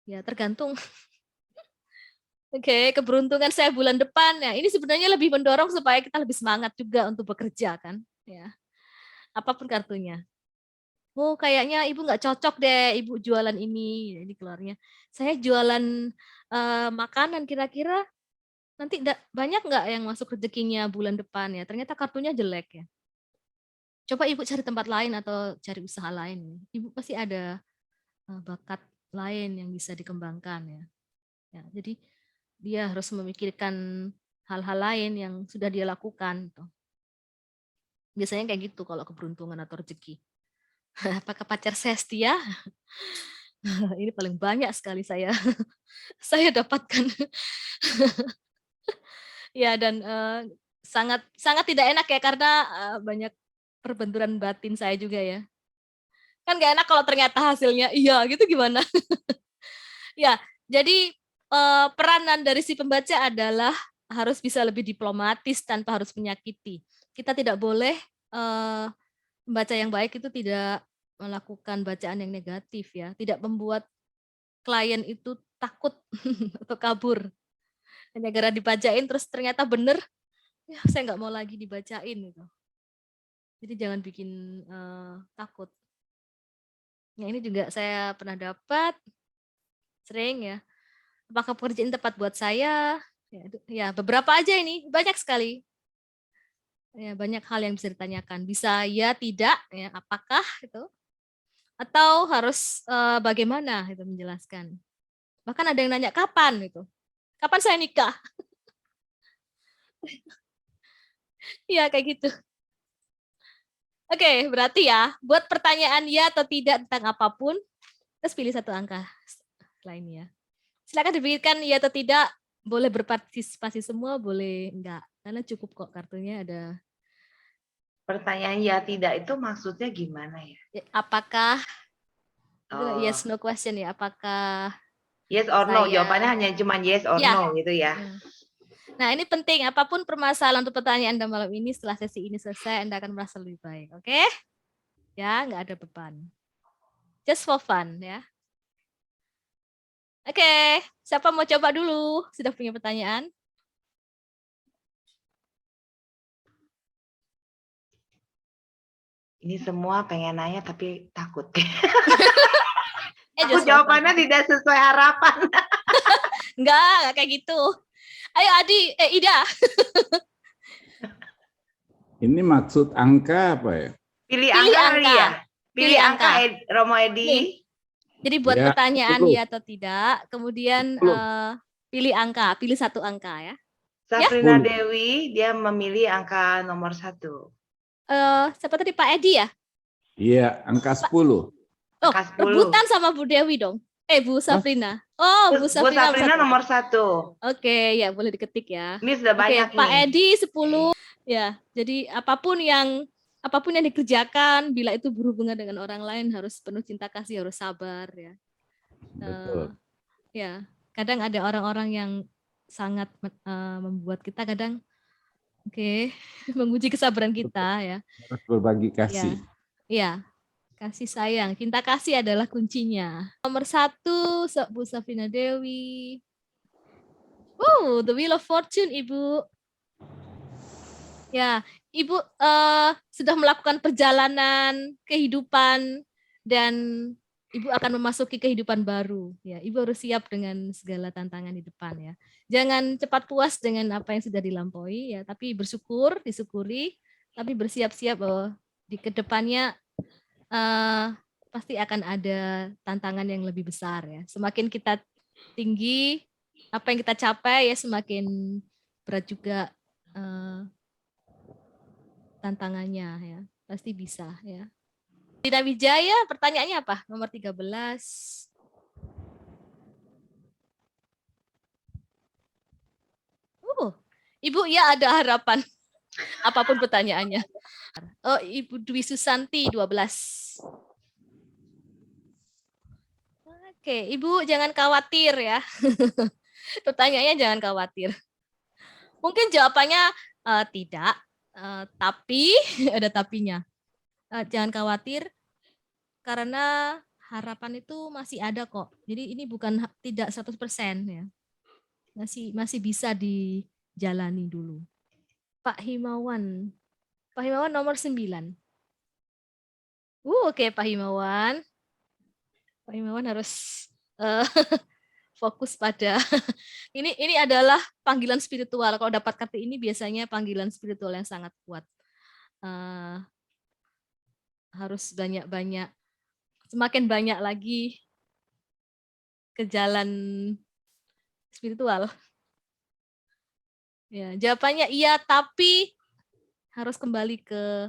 Ya tergantung. Oke, keberuntungan saya bulan depan. Ya, ini sebenarnya lebih mendorong supaya kita lebih semangat juga untuk bekerja kan. Ya, apapun kartunya. Oh, kayaknya ibu nggak cocok deh, ibu jualan ini. Jadi keluarnya, saya jualan makanan kira-kira nanti banyak nggak yang masuk rezekinya bulan depan ya? Ternyata kartunya jelek ya. Coba ibu cari tempat lain atau cari usaha lain. Ibu pasti ada bakat lain yang bisa dikembangkan ya. Ya, jadi dia harus memikirkan hal-hal lain yang sudah dia lakukan. Biasanya kayak gitu kalau keberuntungan atau rezeki. Apakah pacar saya setia? Ini paling banyak sekali saya dapatkan. Ya dan sangat sangat tidak enak ya karena banyak perbenturan batin saya juga ya. Kan gak enak kalau ternyata hasilnya iya gitu gimana? Ya, jadi peranan dari si pembaca adalah harus bisa lebih diplomatis tanpa harus menyakiti. Kita tidak boleh membaca yang baik itu tidak melakukan bacaan yang negatif ya, tidak membuat klien itu takut atau kabur. Hanya gara dibacain terus ternyata bener, ya saya nggak mau lagi dibacain gitu. Jadi jangan bikin takut. Nah ini juga saya pernah dapat sering ya. Apakah pekerjaan tepat buat saya? Ya beberapa aja ini, banyak sekali. Ya, banyak hal yang bisa ditanyakan. Bisa ya, tidak, ya, apakah itu, atau harus bagaimana itu menjelaskan. Bahkan ada yang nanya kapan itu, kapan saya nikah? Iya kayak gitu. Oke, berarti ya buat pertanyaan ya atau tidak tentang apapun, terus pilih satu angka lainnya. Silakan dipikirkan ya atau tidak, boleh berpartisipasi semua, boleh enggak. Karena cukup kok kartunya ada. Pertanyaan ya tidak itu maksudnya gimana ya? Apakah Oh. yes no question ya? Apakah yes or no? saya, Jawabannya hanya cuma yes or ya. no gitu ya. Nah ini penting, apapun permasalahan untuk pertanyaan Anda malam ini, setelah sesi ini selesai, Anda akan merasa lebih baik. Oke? Ya, nggak ada beban. Just for fun ya. Oke, siapa mau coba dulu? Sudah punya pertanyaan? Ini semua pengen nanya tapi takut. Just for Jawabannya fun. tidak sesuai harapan. Enggak kayak gitu. Ayo Adi, Ida. Ini maksud angka apa ya? Pilih angka kali ya. Pilih angka Romo Edi. Nih. Jadi buat Ya, pertanyaan 10. ya atau tidak, kemudian pilih angka, pilih satu angka ya. Safrina Ya? Dewi, dia memilih angka nomor 1. Siapa tadi, Pak Edi ya? Iya, angka 10. Oh, Angka 10. rebutan sama Bu Dewi dong. Bu Safrina. Oh, Bu Safrina nomor 1. Oke, ya boleh diketik ya. Ini sudah banyak Pak nih. Edi 10. Ya, jadi apapun yang dikerjakan, bila itu berhubungan dengan orang lain harus penuh cinta kasih, harus sabar ya. Betul. Ya, kadang ada orang-orang yang sangat membuat kita kadang menguji kesabaran kita ya. Harus berbagi Ya, kasih. ya, kasih sayang, cinta kasih adalah kuncinya. Nomor 1, Bu Safina Dewi. The Wheel of Fortune, Ibu. Ya, Ibu sudah melakukan perjalanan kehidupan dan Ibu akan memasuki kehidupan baru. Ya, Ibu harus siap dengan segala tantangan di depan ya. Jangan cepat puas dengan apa yang sudah dilampaui ya, tapi bersyukur, disyukuri, tapi bersiap-siap di kedepannya pasti akan ada tantangan yang lebih besar ya. Semakin kita tinggi, apa yang kita capai ya semakin berat juga tantangannya ya. Pasti bisa ya. Dina Wijaya, pertanyaannya apa? Nomor 13. Ibu ya ada harapan. Apapun pertanyaannya. Oh, Ibu Dwi Susanti 12. Oke, Ibu jangan khawatir ya. Pertanyaannya jangan khawatir. Mungkin jawabannya tidak, tapi ada tapinya. Jangan khawatir karena harapan itu masih ada kok. Jadi ini bukan tidak 100% ya. Masih bisa dijalani dulu. Pak Himawan. Pak Himawan nomor 9. Oke, Pak Himawan. Pak Himawan harus fokus pada ini adalah panggilan spiritual. Kalau dapat kartu ini biasanya panggilan spiritual yang sangat kuat. Harus banyak-banyak, semakin banyak lagi ke jalan spiritual. Ya, jawabannya iya, tapi harus kembali ke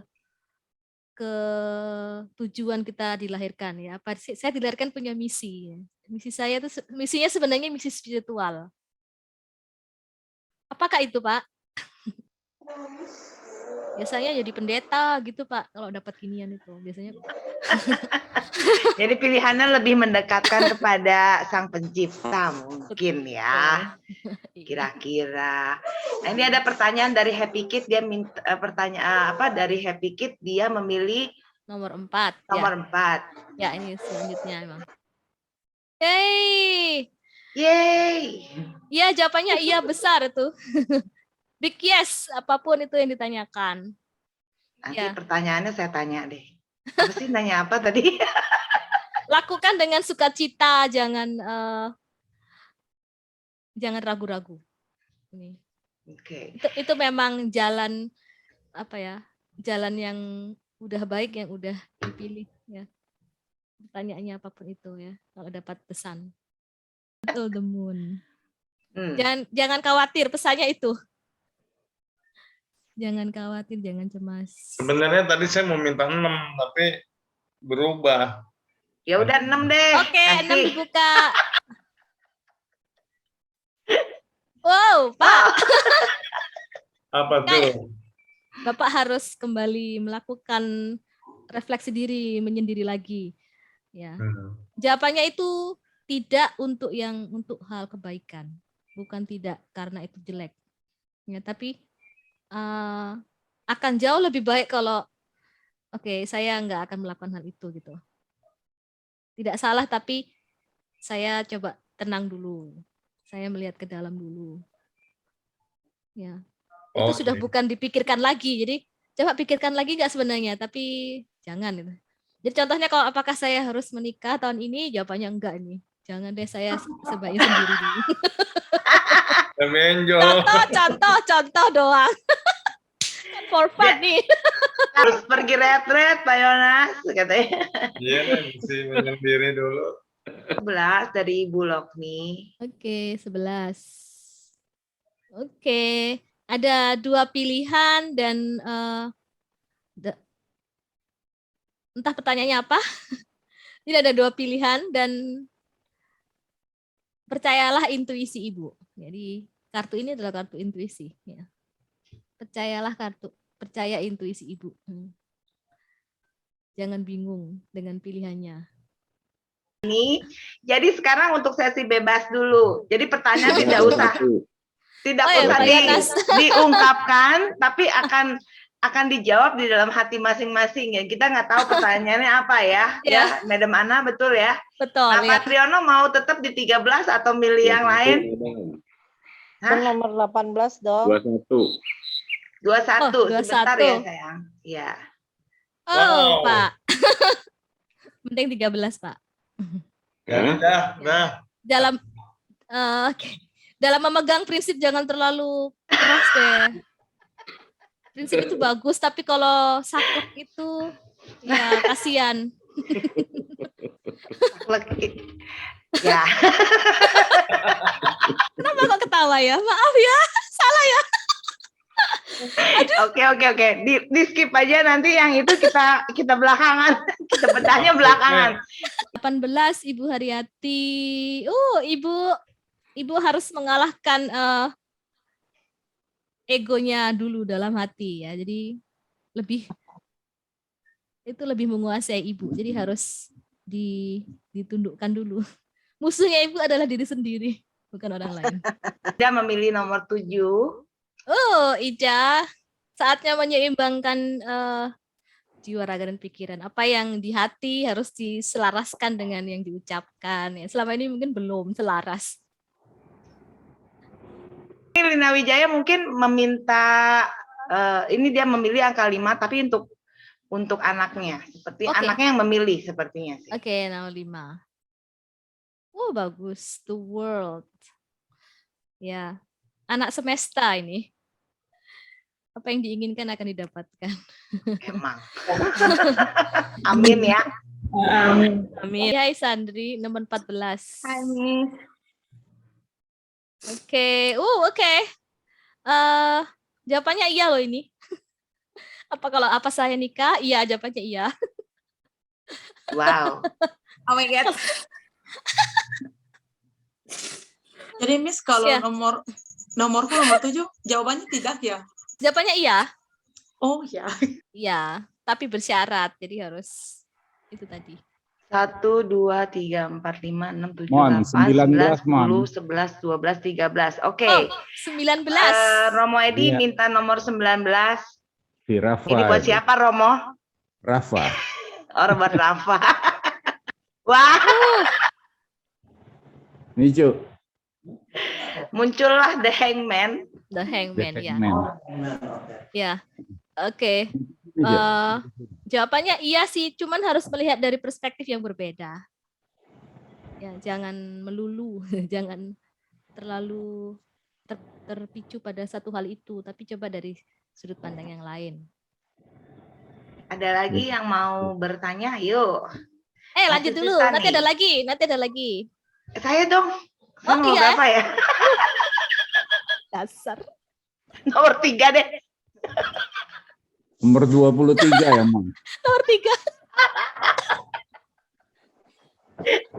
tujuan kita dilahirkan ya. Saya dilahirkan punya misi. Ya. Misi saya itu misinya sebenarnya misi spiritual. Apakah itu, Pak? Biasanya jadi pendeta gitu, Pak, kalau dapat ginian itu biasanya. Jadi pilihannya lebih mendekatkan kepada Sang Pencipta mungkin ya. Kira-kira. Nah, ini ada pertanyaan dari Happy Kid, dia minta dari Happy Kid dia memilih nomor 4. Nomor 4. Ya, ini selanjutnya emang. Yeay. Ya, jawabannya iya besar itu. Big yes, apapun itu yang ditanyakan. Nanti pertanyaannya saya tanya deh. Apa sih nanya apa tadi? Lakukan dengan sukacita, jangan ragu-ragu. Ini. Itu memang jalan jalan yang udah baik, yang udah dipilih ya. Pertanyaannya apapun itu ya, kalau dapat pesan. Betul, the moon. Jangan khawatir, pesannya itu. Jangan khawatir, jangan cemas. Sebenarnya tadi saya mau minta 6, tapi berubah. Ya udah 6 deh. Oke, 6 dibuka. Wow, Pak. Apa tuh? Bapak harus kembali melakukan refleksi diri, menyendiri lagi. Ya. Jawabannya itu tidak untuk hal kebaikan, bukan tidak karena itu jelek. Ya, tapi akan jauh lebih baik kalau saya nggak akan melakukan hal itu gitu. Tidak salah, tapi saya coba tenang dulu. Saya melihat ke dalam dulu. Ya. Itu sudah bukan dipikirkan lagi. Jadi coba pikirkan lagi nggak sebenarnya, tapi jangan gitu. Jadi contohnya kalau apakah saya harus menikah tahun ini, jawabannya enggak nih. Jangan deh, saya sebaiknya sendiri dulu. Contoh doang. For fun nih. Harus pergi retret, Pak Yonas, katanya. Iya, mesti menyendiri dulu. 11 dari Ibu Lokni. Oke, 11. Oke, ada 2 pilihan dan entah pertanyaannya apa. Ini ada 2 pilihan dan percayalah intuisi Ibu. Jadi kartu ini adalah kartu intuisi. Ya. Percaya intuisi Ibu. Jangan bingung dengan pilihannya. ini. Jadi sekarang untuk sesi bebas dulu. Jadi pertanyaan tidak usah Oh ya, Pak Yonas. diungkapkan, tapi akan dijawab di dalam hati masing-masing ya. Kita nggak tahu pertanyaannya apa ya. Ya. Ya, Madam Ana betul ya. Betul Nah, ya. Pak Triono mau tetap di 13 atau milih yang lain? Kan Hah? nomor 18 dong. 21. 21, Oh, sebentar 21. ya sayang. Ya. Oh, Wow. Pak. Mending 13, Pak. Ya, udah. Dalam oke. Dalam memegang prinsip jangan terlalu keras deh. Prinsip itu bagus, tapi kalau saklek itu ya kasihan. Ya. Kenapa kok ketawa ya? Maaf ya, salah ya. Oke. Di skip aja, nanti yang itu kita belakangan. Kita pecahnya belakangan. 18 Ibu Haryati. Ibu harus mengalahkan egonya dulu dalam hati ya. Jadi lebih menguasai Ibu. Jadi harus ditundukkan dulu. Musuhnya Ibu adalah diri sendiri, bukan orang lain. Dia memilih nomor 7. Oh, Ija, saatnya menyeimbangkan jiwa, raga, dan pikiran. Apa yang di hati harus diselaraskan dengan yang diucapkan. Ya, selama ini mungkin belum selaras. Lina Wijaya mungkin meminta, ini dia memilih angka 5, tapi untuk anaknya. Seperti Oke. anaknya yang memilih sepertinya sih. Oke, nomor 5. Oh, bagus. The World. Ya, anak semesta ini. Apa yang diinginkan akan didapatkan. Emang. Amin ya. Amin. Hai Sandri, nomor 14. Amin. Oke. Oke. Jawabannya iya loh ini. Apa saya nikah? Iya, jawabannya iya. Wow. Oh my God. Jadi Miss kalau Ya. nomorku nomor 7 jawabannya tidak ya? Jawabannya iya. Oh ya. Iya, tapi bersyarat. Jadi harus itu tadi. 1, 2, 3, 4, 5, 6, 7, Mon, 8, 19, Mon. 10, 11, 12, 13. Oke. Oh, 19. Romo Edi Iya. minta nomor 19. Si Rafa. Ini buat itu. siapa, Romo? Rafa. Oh, buat Rafa. Wah, Ini Cuk. muncullah The Hangman. The Hangman, ya. Hangman. Ya. Oke. Iya. Jawabannya iya sih, cuman harus melihat dari perspektif yang berbeda. Ya, jangan melulu, jangan terlalu terpicu pada satu hal itu, tapi coba dari sudut pandang yang lain. Ada lagi yang mau bertanya? Yuk. Lanjut Masih dulu, sisa nanti nih. ada lagi. Saya dong. Saya Oh, mau iya. berapa ya? Dasar. Nomor 3 deh. Nomor 23 ya, Mon. Nomor 3.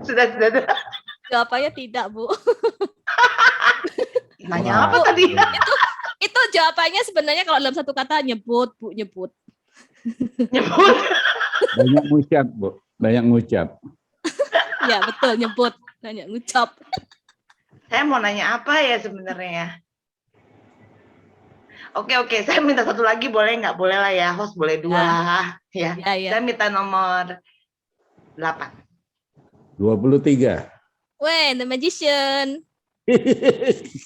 Sudah. Jawabannya tidak, Bu. Nanya Wah. apa tadi? Itu jawabannya sebenarnya kalau dalam satu kata nyebut, Bu, nyebut. Nyebut. Banyak ngucap, Bu. Banyak ngucap. Ya, betul, nyebut. Banyak ngucap. Saya mau nanya apa ya sebenarnya? Oke, saya minta satu lagi boleh nggak? Boleh lah ya, host boleh 2. Ya. Ya. Saya minta nomor 8. 23. Weh, The Magician.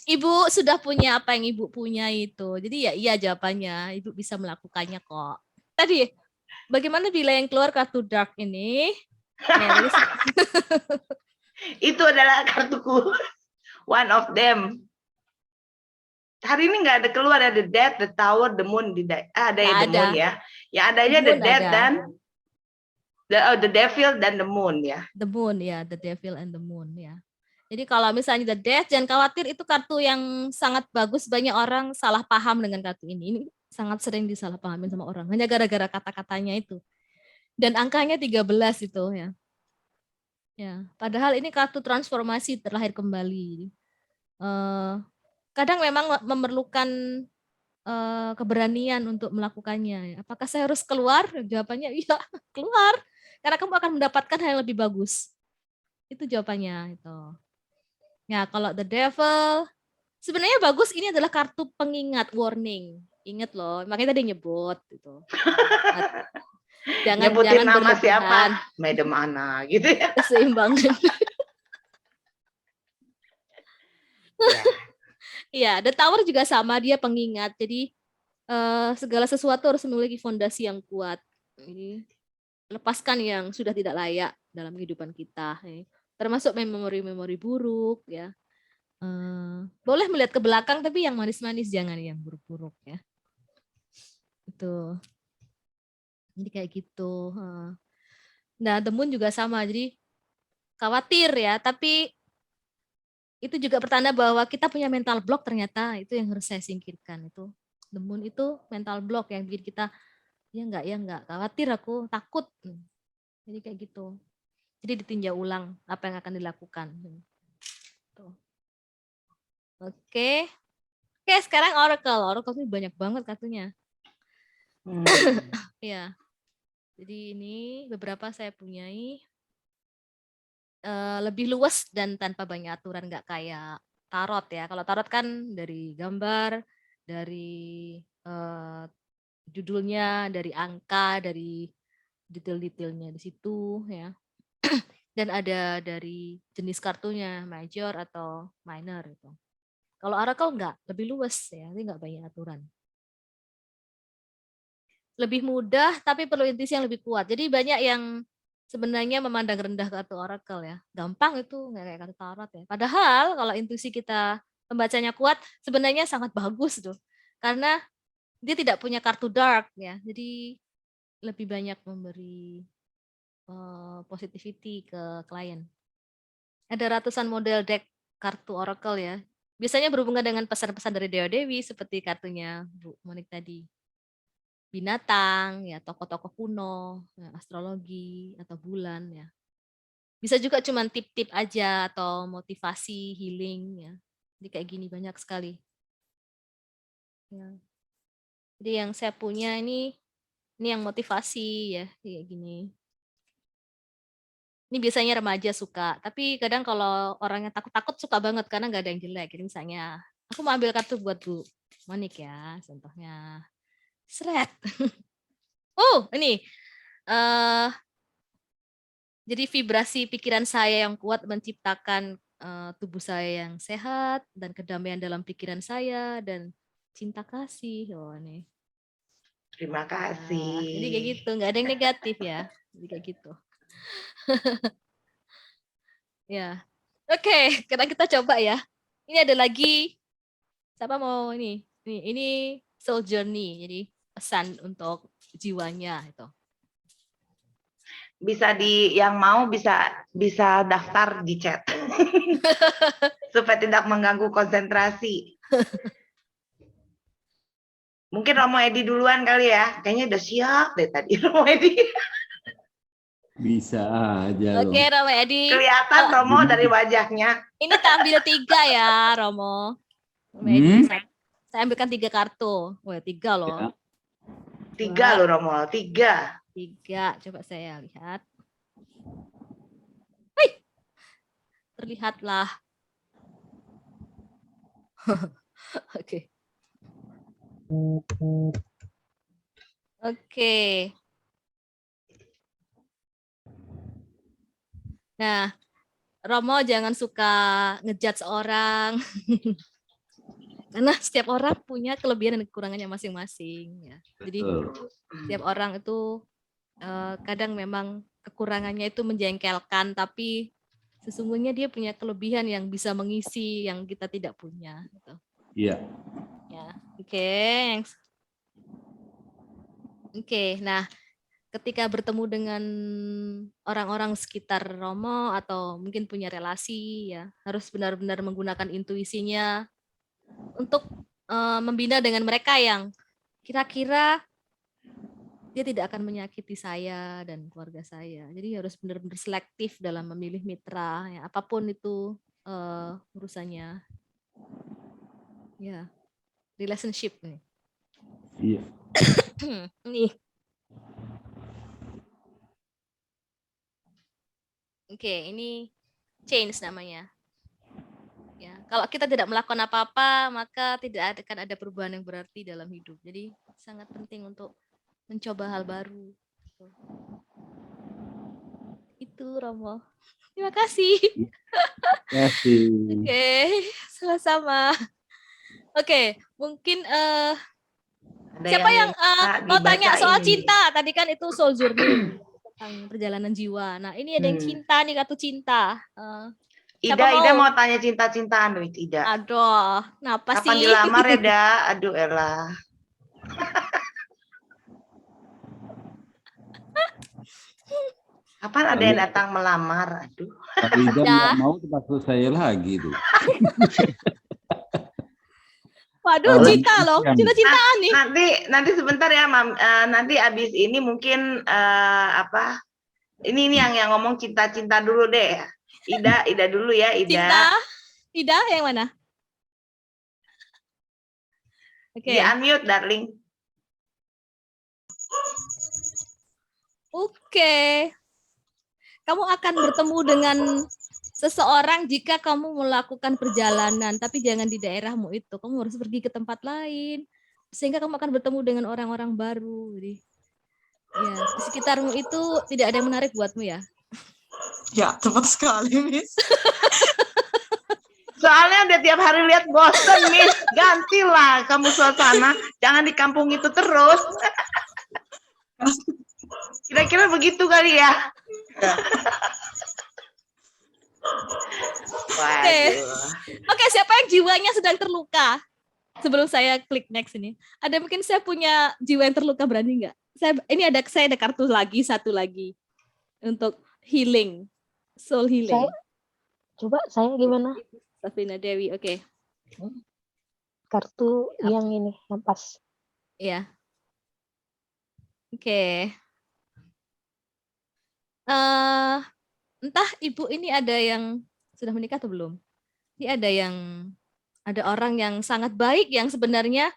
Ibu sudah punya apa yang Ibu punya itu. Jadi ya iya jawabannya. Ibu bisa melakukannya kok. Tadi, bagaimana bila yang keluar kartu dark ini? Itu adalah kartuku. One of them. Hari ini nggak ada keluar, ada the death, the tower, the moon. Ada ya the moon ya. Yang adanya the Moon death ada. dan the devil dan the moon ya. The moon ya, the devil and the moon ya. Jadi kalau misalnya the death, jangan khawatir, itu kartu yang sangat bagus. Banyak orang salah paham dengan kartu ini. Ini sangat sering disalahpahamin sama orang. Hanya gara-gara kata-katanya itu. Dan angkanya 13 itu ya. Ya, padahal ini kartu transformasi, terlahir kembali. Kadang memang memerlukan keberanian untuk melakukannya. Apakah saya harus keluar? Jawabannya iya, keluar. Karena kamu akan mendapatkan hal yang lebih bagus. Itu jawabannya itu. Ya, kalau the devil sebenarnya bagus, ini adalah kartu pengingat, warning. Ingat loh, makanya tadi nyebut gitu. Jangan Nyebutin nama berlebihan. siapa? Madam Ana gitu ya. Keseimbangan. Ya. Iya, The Tower juga sama, dia pengingat. Jadi segala sesuatu harus memiliki fondasi yang kuat. Ini lepaskan yang sudah tidak layak dalam kehidupan kita. Termasuk memori-memori buruk ya. Boleh melihat ke belakang, tapi yang manis-manis, jangan yang buruk-buruk ya. Itu. Jadi kayak gitu. Nah, The Moon juga sama. Jadi khawatir ya, tapi itu juga pertanda bahwa kita punya mental block, ternyata itu yang harus saya singkirkan. Itu The Moon itu mental block yang bikin kita ya enggak, khawatir aku, takut. Jadi kayak gitu. Jadi ditinjau ulang apa yang akan dilakukan. Tuh. Oke, sekarang Oracle. Oracle ini banyak banget kartunya. Ya. Jadi ini beberapa saya punyai. Lebih luas dan tanpa banyak aturan, nggak kayak tarot ya. Kalau tarot kan dari gambar, dari judulnya, dari angka, dari detail-detailnya di situ ya. Dan ada dari jenis kartunya, major atau minor itu. Kalau Oracle nggak, lebih luas ya, ini nggak banyak aturan. Lebih mudah tapi perlu intuisi yang lebih kuat. Jadi banyak yang sebenarnya memandang rendah kartu Oracle ya. Gampang itu, nggak kayak kartu tarot ya. Padahal kalau intuisi kita pembacanya kuat, sebenarnya sangat bagus tuh. Karena dia tidak punya kartu dark ya. Jadi lebih banyak memberi positivity ke klien. Ada ratusan model deck kartu Oracle ya. Biasanya berhubungan dengan pesan-pesan dari Dewa-Dewi seperti kartunya Bu Monik tadi. Binatang, ya tokoh-tokoh kuno, ya, astrologi atau bulan ya. Bisa juga cuman tip-tip aja atau motivasi, healing ya. Jadi kayak gini banyak sekali. Ya. Jadi yang saya punya ini yang motivasi ya, kayak gini. Ini biasanya remaja suka, tapi kadang kalau orangnya takut-takut suka banget karena nggak ada yang jelek. Jadi misalnya, aku mau ambil kartu buat Bu Monik ya, contohnya. Seret. Ini. Jadi vibrasi pikiran saya yang kuat menciptakan tubuh saya yang sehat dan kedamaian dalam pikiran saya dan cinta kasih. Nih. Terima kasih. Jadi kayak gitu, nggak ada yang negatif ya. Jadi kayak gitu. Ya. Oke, kita coba ya. Ini ada lagi. Siapa mau ini? Ini soul journey. Jadi pesan untuk jiwanya itu. Bisa yang mau bisa daftar di chat. Supaya tidak mengganggu konsentrasi. Mungkin Romo Edi duluan kali ya. Kayaknya udah siap deh tadi Romo Edi. Bisa aja loh. Oke, Romo Edi. Kelihatan Romo dari wajahnya. Ini tampil 3 ya, Romo. Saya ambilkan 3 kartu. Wah, 3 loh. Ya. 3 loh Romo, 3. 3, coba saya lihat. Wih, terlihatlah. Oke. Oke. Nah, Romo jangan suka ngejudge orang. Karena setiap orang punya kelebihan dan kekurangannya masing-masing ya. Jadi setiap orang itu kadang memang kekurangannya itu menjengkelkan, tapi sesungguhnya dia punya kelebihan yang bisa mengisi yang kita tidak punya. Gitu. Iya. Ya, Oke, nah ketika bertemu dengan orang-orang sekitar Romo atau mungkin punya relasi ya, harus benar-benar menggunakan intuisinya untuk membina dengan mereka yang kira-kira dia tidak akan menyakiti saya dan keluarga saya. Jadi harus benar-benar selektif dalam memilih mitra, ya, apapun itu urusannya. Ya, relationship nih. Iya. Nih. Oke, ini change namanya. Ya, kalau kita tidak melakukan apa-apa, maka tidak akan ada perubahan yang berarti dalam hidup. Jadi sangat penting untuk mencoba hal baru. Itu Romo. Terima kasih. Kasih. Oke, sama-sama. Oke, mungkin Ada siapa yang minta mau tanya soal dibacain. cinta? Tadi kan itu soul journey tentang perjalanan jiwa. Nah, ini ada yang cinta nih, kartu cinta. Ida mau tanya cinta-cintaan, duit Ida. Aduh, kenapa Kapan sih? dilamar ya, Da? Aduh, elah. Kapan ada yang datang melamar? Aduh. Kalau Ida nggak mau, maksud saya lagi tuh. Waduh, cinta loh, cinta-cintaan nih. Nanti sebentar ya, Mam. Nanti abis ini mungkin ini yang ngomong cinta-cinta dulu deh. Ida dulu ya, Ida. Ida yang mana? Oke. Di unmute, darling. Oke. Kamu akan bertemu dengan seseorang jika kamu melakukan perjalanan, tapi jangan di daerahmu itu. Kamu harus pergi ke tempat lain, sehingga kamu akan bertemu dengan orang-orang baru. Jadi, ya, di sekitarmu itu tidak ada yang menarik buatmu ya? Ya, tepat sekali, Miss. Soalnya udah tiap hari lihat bosen, Miss. Gantilah kamu suasana. Jangan di kampung itu terus. Kira-kira begitu kali ya. Oke, siapa yang jiwanya sedang terluka? Sebelum saya klik next ini, ada mungkin saya punya jiwa yang terluka, berani nggak? Saya ada kartu lagi, satu lagi untuk healing, soul healing. Saya gimana? Safina Dewi, oke. Kartu yang ini, yang pas. Iya. Oke. Entah ibu ini ada yang sudah menikah atau belum? Ini ada orang yang sangat baik yang sebenarnya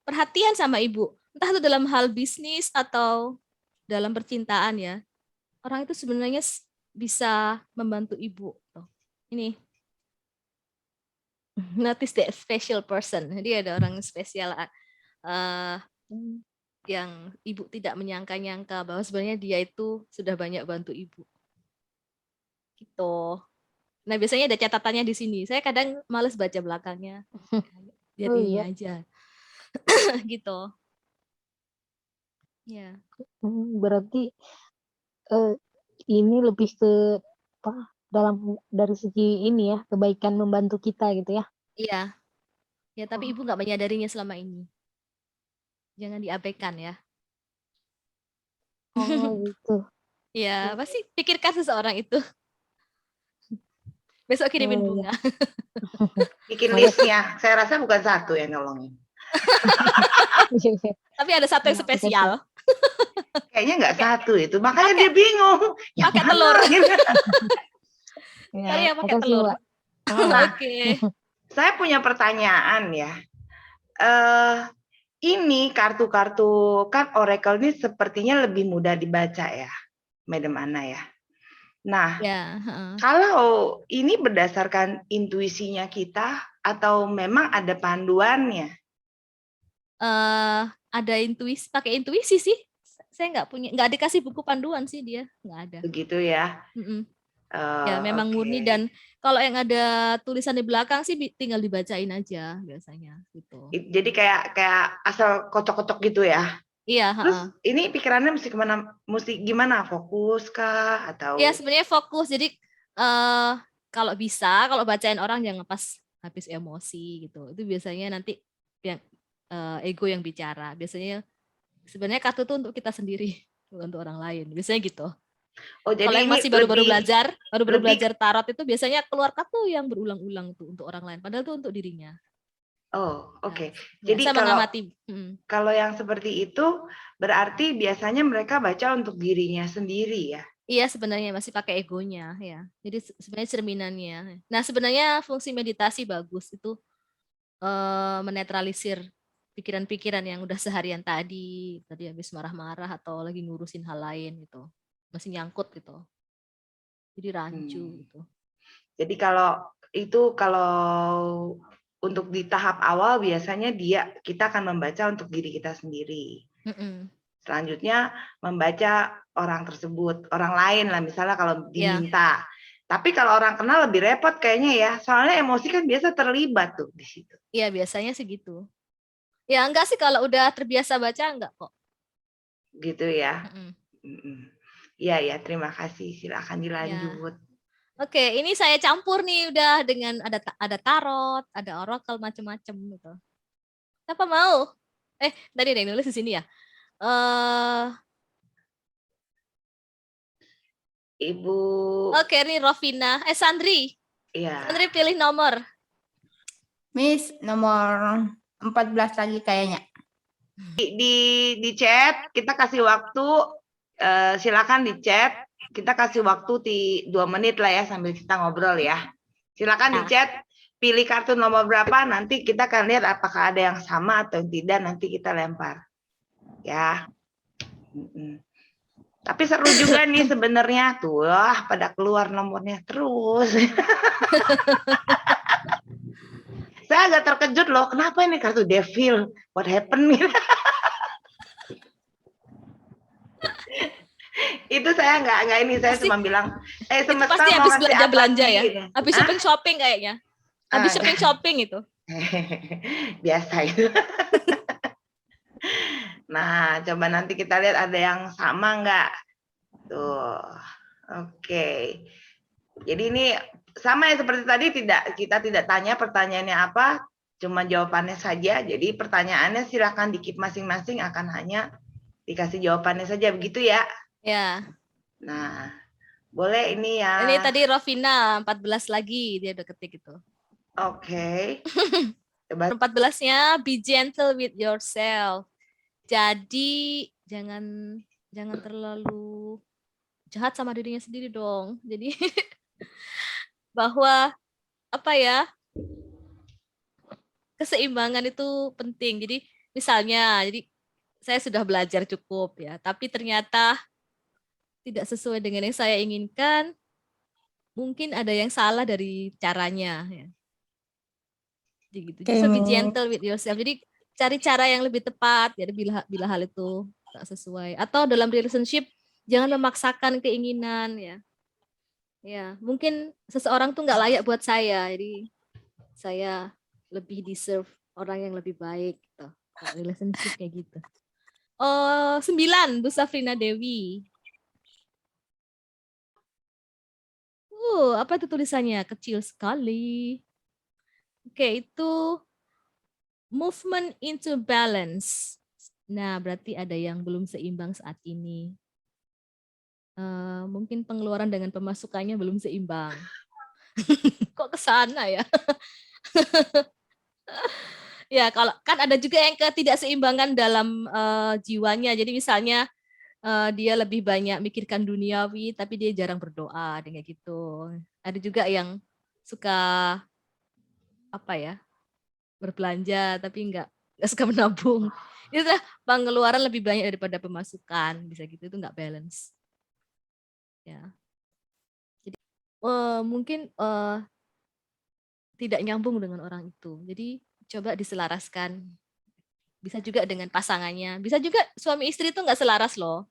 perhatian sama ibu. Entah itu dalam hal bisnis atau dalam percintaan ya. Orang itu sebenarnya bisa membantu ibu. Ini. Notice the special person. Jadi ada orang spesial yang ibu tidak menyangka-nyangka bahwa sebenarnya dia itu sudah banyak bantu ibu. Gitu. Nah, biasanya ada catatannya di sini. Saya kadang males baca belakangnya. Jadi ini aja. Gitu. Ya. Berarti ini lebih ke dari segi ini ya, kebaikan membantu kita gitu ya. Iya. Ya, tapi ibu nggak menyadarinya selama ini. Jangan diabaikan ya. Oh, gitu. Ya, pasti pikirkan seseorang itu. Besok kirimin bunga. Bikin listnya. Saya rasa bukan satu yang nolongin. Tapi ada satu yang spesial. Kayaknya nggak satu itu. Makanya dia bingung. Pakai telur. Ya, Cari yang pakai telur. Oke. Saya punya pertanyaan ya. Ini kartu-kartu kan Oracle ini sepertinya lebih mudah dibaca ya, Madam Ana ya. Nah, kalau ini berdasarkan intuisinya kita atau memang ada panduannya? Ada intuisi, pakai intuisi sih. Saya nggak dikasih buku panduan sih dia, nggak ada. Begitu ya. Ya memang murni, dan kalau yang ada tulisan di belakang sih tinggal dibacain aja biasanya gitu. Jadi kayak asal kocok-kocok gitu ya. Iya. Terus ini pikirannya mesti gimana? Fokus kah atau? Ya sebenarnya fokus. Jadi kalau bacain orang jangan pas habis emosi gitu. Itu biasanya nanti yang ego yang bicara. Biasanya sebenarnya kartu itu untuk kita sendiri, bukan untuk orang lain. Biasanya gitu. Oh, jadi kalau yang masih baru-baru belajar tarot itu biasanya keluar kartu yang berulang-ulang tuh untuk orang lain, padahal itu untuk dirinya. Oh, oke. Nah, jadi saya mengamati. Kalau yang seperti itu berarti biasanya mereka baca untuk dirinya sendiri ya? Iya, sebenarnya masih pakai egonya ya. Jadi sebenarnya cerminannya. Nah, sebenarnya fungsi meditasi bagus itu menetralisir pikiran-pikiran yang udah seharian tadi habis marah-marah atau lagi ngurusin hal lain gitu. Masih nyangkut gitu. Jadi rancu gitu. Jadi kalau untuk di tahap awal biasanya kita akan membaca untuk diri kita sendiri. Selanjutnya membaca orang tersebut, orang lain lah misalnya kalau diminta. Tapi kalau orang kenal lebih repot kayaknya ya, soalnya emosi kan biasa terlibat tuh di situ. Iya, biasanya segitu. Ya enggak sih, kalau udah terbiasa baca enggak kok. Gitu ya. Iya ya, terima kasih. Silakan dilanjut. Oke, ini saya campur nih udah dengan ada tarot, ada oracle macam-macam gitu. Siapa mau? Tadi ada yang nulis di sini ya. Ibu. Oke, ini Rovina. Sandri. Iya. Sandri pilih nomor. Miss, nomor 14 lagi kayaknya. Di chat kita kasih waktu, silakan di chat. Kita kasih waktu 2 menit lah ya sambil kita ngobrol ya. Silakan di chat, pilih kartu nomor berapa, nanti kita akan lihat apakah ada yang sama atau tidak, nanti kita lempar. Ya. Tapi seru juga nih sebenarnya. Tuh, pada keluar nomornya terus. Saya agak terkejut loh, kenapa ini kartu devil? What happened nih? Itu saya nggak ini, saya cuma bilang, semesta pasti mau habis ngasih belanja ya, gitu. habis shopping kayaknya, habis shopping itu. Biasa itu. Nah, coba nanti kita lihat ada yang sama nggak? Tuh, oke. Jadi ini sama ya seperti tadi, kita tidak tanya pertanyaannya apa, cuma jawabannya saja. Jadi pertanyaannya silakan di-keep masing-masing, akan hanya dikasih jawabannya saja, begitu ya? Ya. Nah, boleh ini ya. Ini tadi Rovina 14 lagi dia udah ketik itu. Oke. 14-nya be gentle with yourself. Jadi jangan terlalu jahat sama dirinya sendiri dong. Jadi bahwa keseimbangan itu penting. Jadi misalnya, saya sudah belajar cukup ya, tapi ternyata tidak sesuai dengan yang saya inginkan, mungkin ada yang salah dari caranya. Ya. Jadi so be gentle with yourself. Jadi cari cara yang lebih tepat ya bila hal itu tak sesuai. Atau dalam relationship jangan memaksakan keinginan ya. Ya, mungkin seseorang tuh nggak layak buat saya. Jadi saya lebih deserve orang yang lebih baik gitu. Relationship kayak gitu. 9, Bu Safrina Dewi. Apa itu tulisannya? Kecil sekali. Oke, itu movement into balance. Nah, berarti ada yang belum seimbang saat ini. Mungkin pengeluaran dengan pemasukannya belum seimbang. Kok ke sana ya? Ya, kalau kan ada juga yang ketidakseimbangan dalam jiwanya. Jadi misalnya dia lebih banyak mikirkan duniawi, tapi dia jarang berdoa, kayak gitu. Ada juga yang suka berbelanja, tapi nggak suka menabung. Itu pengeluaran lebih banyak daripada pemasukan, bisa gitu, itu nggak balance. Ya. Jadi mungkin tidak nyambung dengan orang itu. Jadi coba diselaraskan. Bisa juga dengan pasangannya. Bisa juga suami istri itu nggak selaras loh.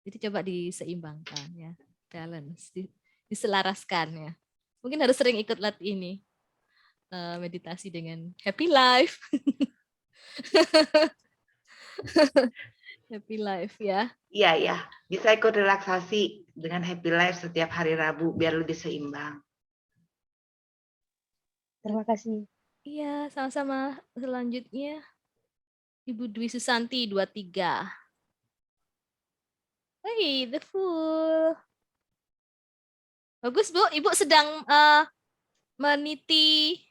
Jadi coba diseimbangkan ya, balance, diselaraskan ya. Mungkin harus sering ikut latih ini, meditasi dengan happy life. Happy life ya. Iya ya, bisa ikut relaksasi dengan happy life setiap hari Rabu biar lebih seimbang. Terima kasih. Iya, sama-sama. Selanjutnya Ibu Dwi Susanti 23. Hey, the Fool. Bagus, Bu. Ibu sedang meniti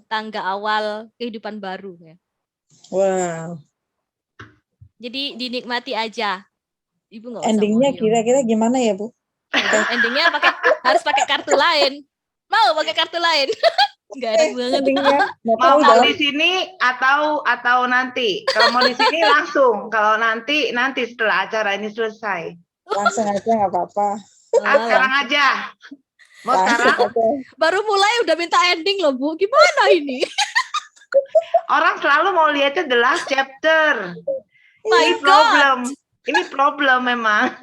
tangga awal kehidupan baru ya. Wow. Jadi dinikmati aja. Ibu nggak usah Endingnya ngoyo. kira-kira gimana ya, Bu? Endingnya harus pakai kartu lain. Mau pakai kartu lain? Garang banget. Mau di sini atau nanti? Kalau mau di sini langsung. Kalau nanti setelah acara ini selesai. Langsung aja nggak apa-apa. Sekarang aja. Mau sekarang? Baru mulai udah minta ending loh Bu. Gimana ini? Orang selalu mau lihatnya the last chapter. My Ini God. problem. Ini problem memang.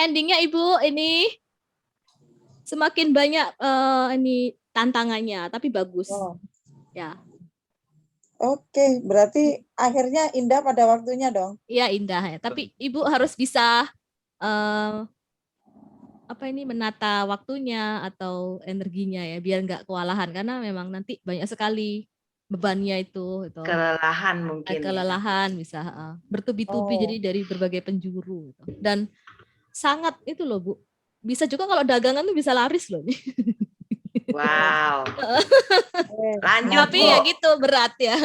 Endingnya Ibu ini semakin banyak ini tantangannya, tapi bagus. Oh, Ya, oke, berarti akhirnya indah pada waktunya dong. iya indah ya. Tapi Ibu harus bisa apa ini menata waktunya atau energinya ya, biar nggak kewalahan karena memang nanti banyak sekali bebannya itu. Kelelahan mungkin. Kelelahan bisa bertubi-tubi jadi dari berbagai penjuru gitu. Dan sangat itu loh Bu. Bisa juga kalau dagangan tuh bisa laris loh nih. Wow. Lanjut Tapi Bu. ya gitu berat ya.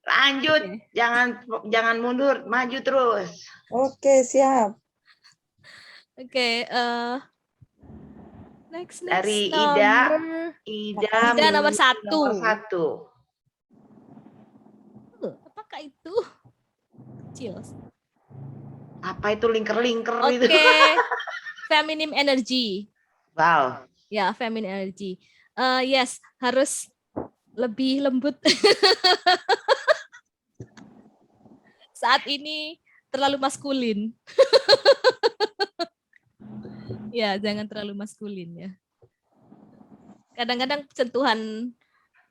Lanjut. Jangan mundur, maju terus. Oke, siap. Oke, next Dari nomor Ida nomor 1. Nomor 1. Apakah itu? Cheers. Apa itu linker-linker Oke, itu? feminine energy. Wow. Ya, feminine energy. Yes, harus lebih lembut. Saat ini terlalu maskulin. Ya, jangan terlalu maskulin ya. Kadang-kadang sentuhan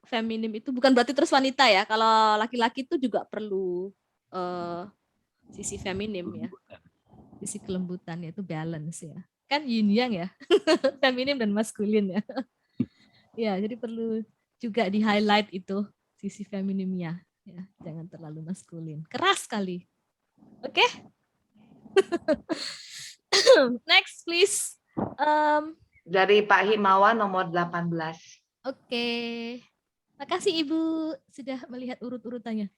feminim itu bukan berarti terus wanita ya. Kalau laki-laki itu juga perlu sisi feminim ya. Sisi kelembutan itu balance ya. Kan yin yang ya. Feminim dan maskulin ya. Ya, jadi perlu juga di-highlight itu sisi feminimnya ya. Jangan terlalu maskulin. Keras sekali. Oke? Next please. Dari Pak Himawan nomor 18. Oke. Makasih Ibu sudah melihat urut-urutannya.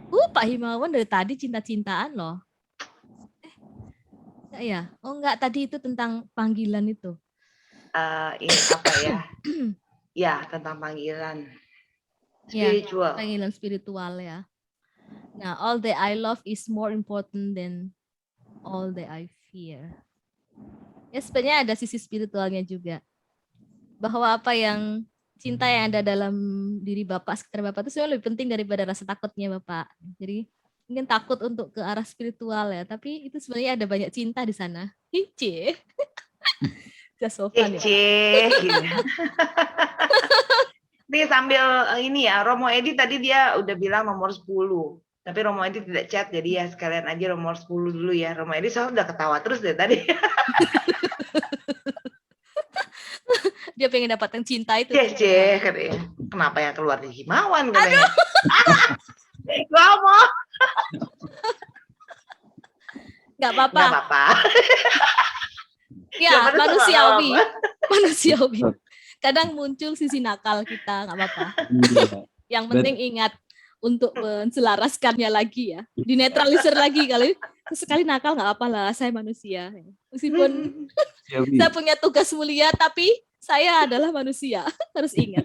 Pak Himawan dari tadi cinta-cintaan loh. Enggak ya? Oh enggak, tadi itu tentang panggilan itu. Ini apa ya? Ya, tentang panggilan spiritual. Ya, panggilan spiritual ya. Nah, all that I love is more important than all that I fear. Ya sebenarnya ada sisi spiritualnya juga. Bahwa apa yang cinta yang ada dalam diri Bapak, sekitar Bapak itu sebenarnya lebih penting daripada rasa takutnya Bapak. Jadi mungkin takut untuk ke arah spiritual ya, tapi itu sebenarnya ada banyak cinta di sana. Hice. Nih sambil ini ya, Romo Edi tadi dia udah bilang nomor 10. Tapi Romo Edi tidak chat, jadi ya sekalian aja nomor 10 dulu ya. Romo Edi soalnya udah ketawa terus deh tadi. Dia pengen dapatkan cinta itu. Katanya. Kenapa yang keluar di Himawan katanya. Gak mau. Gak apa-apa. Gak apa-apa. Ya, manusiawi. Manusiawi. Kadang muncul sisi nakal kita, gak apa-apa. Yang penting ingat untuk menselaraskannya lagi ya. Dinetralisir lagi kali. Sekali nakal nggak apa lah, saya manusia. Meskipun saya punya tugas mulia, tapi saya adalah manusia. Harus ingat.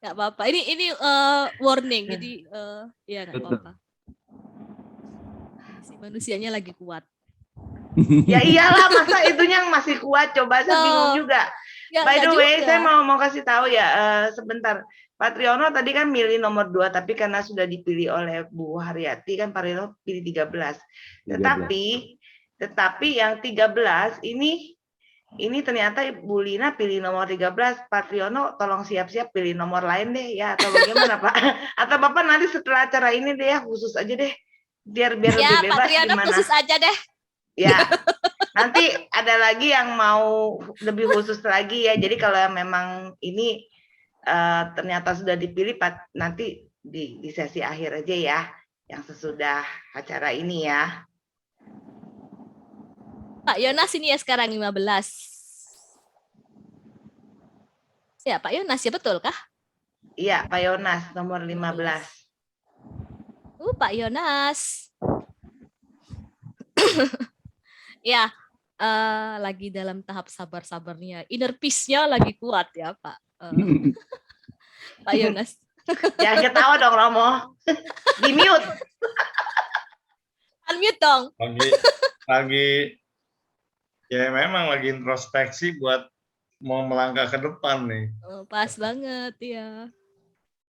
Nggak apa-apa. Ini warning. Jadi ya nggak apa-apa. Si manusianya lagi kuat. Ya iyalah, masa itunya yang masih kuat. Coba saya bingung juga. Ya, by the way, saya mau kasih tahu ya, sebentar. Pak Triono tadi kan milih nomor 2, tapi karena sudah dipilih oleh Bu Haryati, kan Pak Triono pilih 13. Tetapi yang 13 ini ternyata Bu Lina pilih nomor 13. Pak Triono tolong siap-siap pilih nomor lain deh ya, atau bagaimana Pak? Atau Bapak nanti setelah acara ini deh ya, khusus aja deh. Biar lebih bebas. Ya, Pak Triono gimana? Khusus aja deh. Ya, nanti ada lagi yang mau lebih khusus lagi ya. Jadi kalau memang ini ternyata sudah dipilih, nanti di sesi akhir aja ya, yang sesudah acara ini ya. Pak Yonas ini ya sekarang 15. Ya, Pak Yonas ya betul kah? Iya, Pak Yonas nomor 15. Pak Yonas. Ya, lagi dalam tahap sabar-sabarnya. Inner peace-nya lagi kuat ya, Pak. Pak Yonas. Jangan ketawa dong, Romo. Di mute. Unmute dong. lagi ya memang lagi introspeksi buat mau melangkah ke depan nih. Oh, pas banget ya.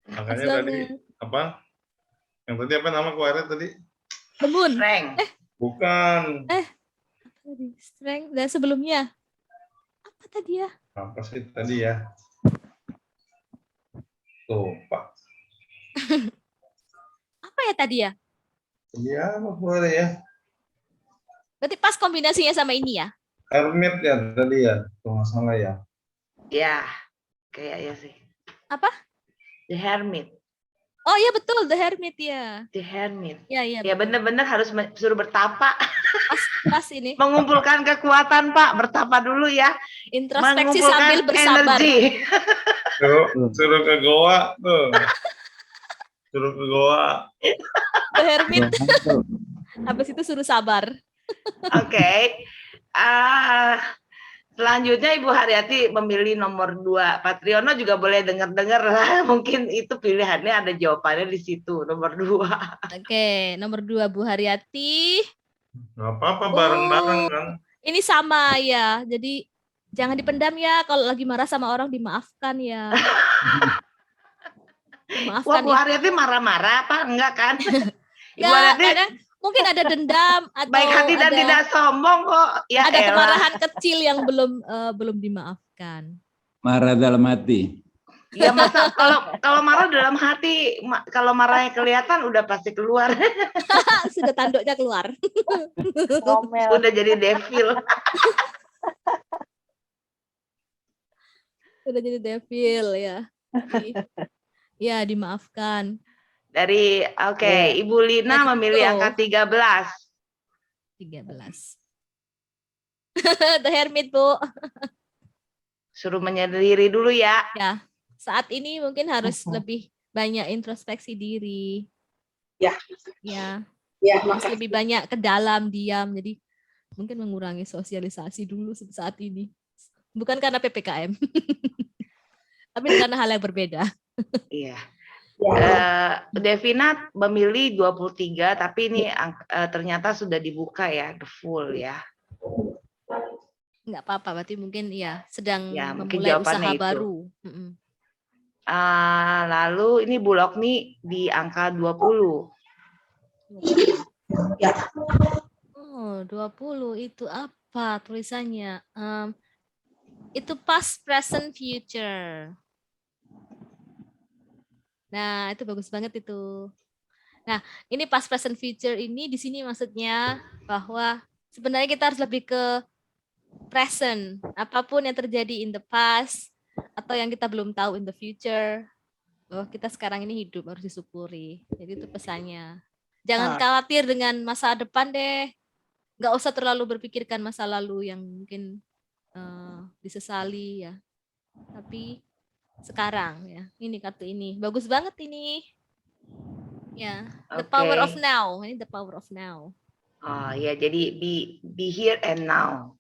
Pas Makanya tadi banget. apa? Yang tadi apa nama kuarnya tadi? Lembun. Strength. Bukan. Tadi strength dan sebelumnya. Apa tadi ya? Apa sih tadi ya? Tuh, Pak. Apa ya tadi ya? Iya, apa kuarnya ya? Berarti pas kombinasinya sama ini ya? Hermit ya tadi ya, kalau nggak salah ya. Ya, kayaknya sih. Apa? The Hermit. Oh iya betul, The Hermit ya. The Hermit. Ya iya. Ya benar-benar harus suruh bertapa. Pas ini. Mengumpulkan kekuatan, Pak. Bertapa dulu ya. Introspeksi Mengumpulkan sambil bersabar. energi. Suruh ke goa tuh. Suruh ke goa. The Hermit. Habis itu suruh sabar. Oke. Selanjutnya Ibu Haryati memilih nomor 2. Pak Triono juga boleh dengar-dengar lah. Mungkin itu pilihannya ada jawabannya di situ. Nomor 2. Oke, nomor 2 Bu Haryati. Nggak apa-apa, bareng-bareng kan. Ini sama ya. Jadi jangan dipendam ya. Kalau lagi marah sama orang dimaafkan ya. Wah, Maafkan Bu ya. Haryati marah-marah apa? Enggak kan? Ibu Nggak, Haryati kadang mungkin ada dendam atau baik hati dan ada, tidak sombong kok. Ya ada elah. kemarahan kecil yang belum dimaafkan. Marah dalam hati. Ya masa kalau marah dalam hati, kalau marahnya kelihatan udah pasti keluar. Sudah tanduknya keluar. Ngomel. Udah jadi devil. Sudah jadi devil ya. Ya, dimaafkan. Dari Ibu Lina Let's memilih go. angka 13. 13. The Hermit, Bu. Suruh menyendiri dulu ya. Ya, saat ini mungkin harus lebih banyak introspeksi diri. Ya. Ya. Ya, Harus lebih banyak ke dalam, diam. Jadi mungkin mengurangi sosialisasi dulu saat ini. Bukan karena PPKM. Tapi karena hal yang berbeda. Iya. Devina memilih 23, tapi ini ternyata sudah dibuka ya, the full ya. Nggak apa-apa, berarti mungkin ya sedang Ya, mungkin memulai jawabannya usaha itu. baru. Lalu ini Bu Lokni di angka 20. Ya. Oh, 20 itu apa tulisannya? Itu past, present, future. Nah, itu bagus banget itu. Nah, ini past, present, future ini di sini maksudnya bahwa sebenarnya kita harus lebih ke present. Apapun yang terjadi in the past atau yang kita belum tahu in the future, bahwa kita sekarang ini hidup harus disyukuri. Jadi itu pesannya. Jangan khawatir dengan masa depan deh. Nggak usah terlalu berpikirkan masa lalu yang mungkin disesali ya. Tapi sekarang ya, ini kartu ini bagus banget ini. Ya, the power of now. Ini the power of now. Oh ya, jadi be here and now.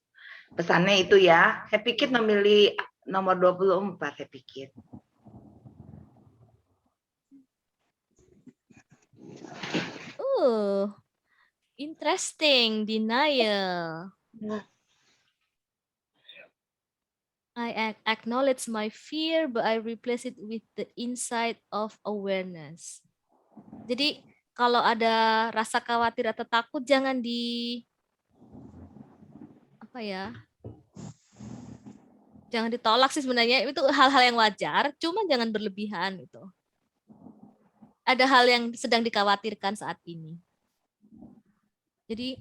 Pesannya itu ya. Happy Kid memilih nomor 24, Happy Kid. Interesting, denial. I acknowledge my fear, but I replace it with the insight of awareness. Jadi kalau ada rasa khawatir atau takut jangan jangan ditolak sih sebenarnya. Itu hal-hal yang wajar, cuma jangan berlebihan itu. Ada hal yang sedang dikhawatirkan saat ini. Jadi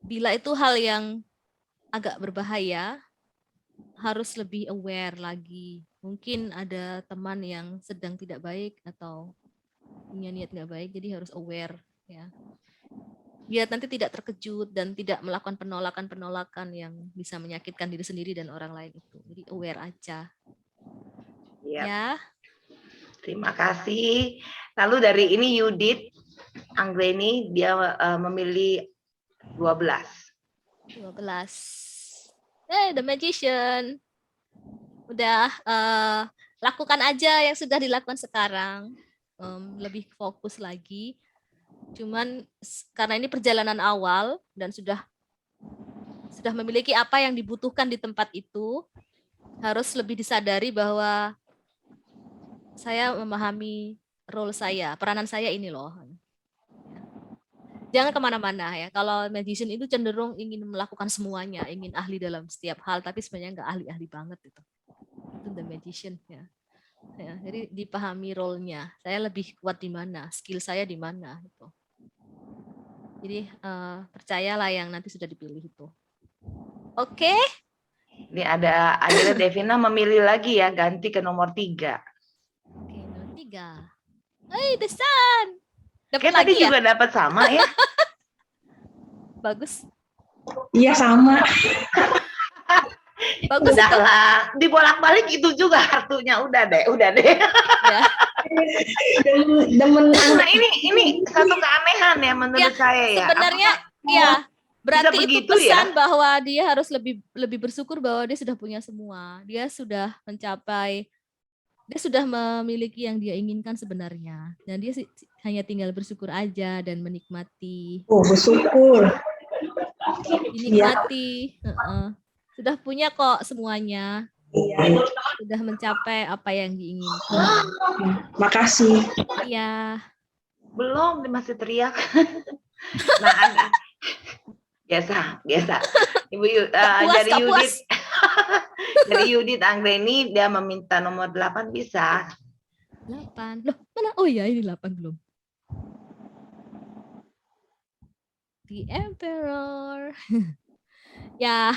bila itu hal yang agak berbahaya, harus lebih aware lagi. Mungkin ada teman yang sedang tidak baik atau punya niat nggak baik, jadi harus aware ya. Biar nanti tidak terkejut dan tidak melakukan penolakan-penolakan yang bisa menyakitkan diri sendiri dan orang lain itu. Jadi aware aja. Ya. Terima kasih. Lalu dari ini Yudit Anggreni, dia memilih 12. 12. The Magician. Udah lakukan aja yang sudah dilakukan sekarang. Lebih fokus lagi. Cuman karena ini perjalanan awal dan sudah memiliki apa yang dibutuhkan di tempat itu, harus lebih disadari bahwa saya memahami role saya, peranan saya ini loh. Jangan kemana-mana ya. Kalau magician itu cenderung ingin melakukan semuanya, ingin ahli dalam setiap hal, tapi sebenarnya nggak ahli-ahli banget itu. Itu the magician ya. Ya, jadi dipahami role-nya. Saya lebih kuat di mana, skill saya di mana gitu. Jadi percayalah yang nanti sudah dipilih itu. Oke. Ini ada akhirnya Devina memilih lagi ya, ganti ke nomor 3. Oke, nomor 3. Hey, The Sun. Dapat Kayak tadi lagi ya? juga dapat sama ya. Bagus. Iya sama. Bagus itu. Udahlah, dibolak-balik itu juga kartunya. Udah deh. Ya. Nah, ini satu keanehan ya menurut saya ya. Sebenarnya ya berarti itu begitu pesan ya? bahwa dia harus lebih bersyukur bahwa dia sudah punya semua. Dia sudah memiliki yang dia inginkan sebenarnya. Dan dia hanya tinggal bersyukur aja dan menikmati. Oh, bersyukur. Dinikmati. Sudah punya kok semuanya. Iya. Sudah mencapai apa yang diinginkan. Makasih. Iya. Belum, dia masih teriak. Nah, ada. Biasa. Ibu dari Yudit. Dari Yudit Anggreni dia meminta nomor 8 bisa. 8. Loh, mana? Oh iya, ini 8 belum. The Emperor. Ya.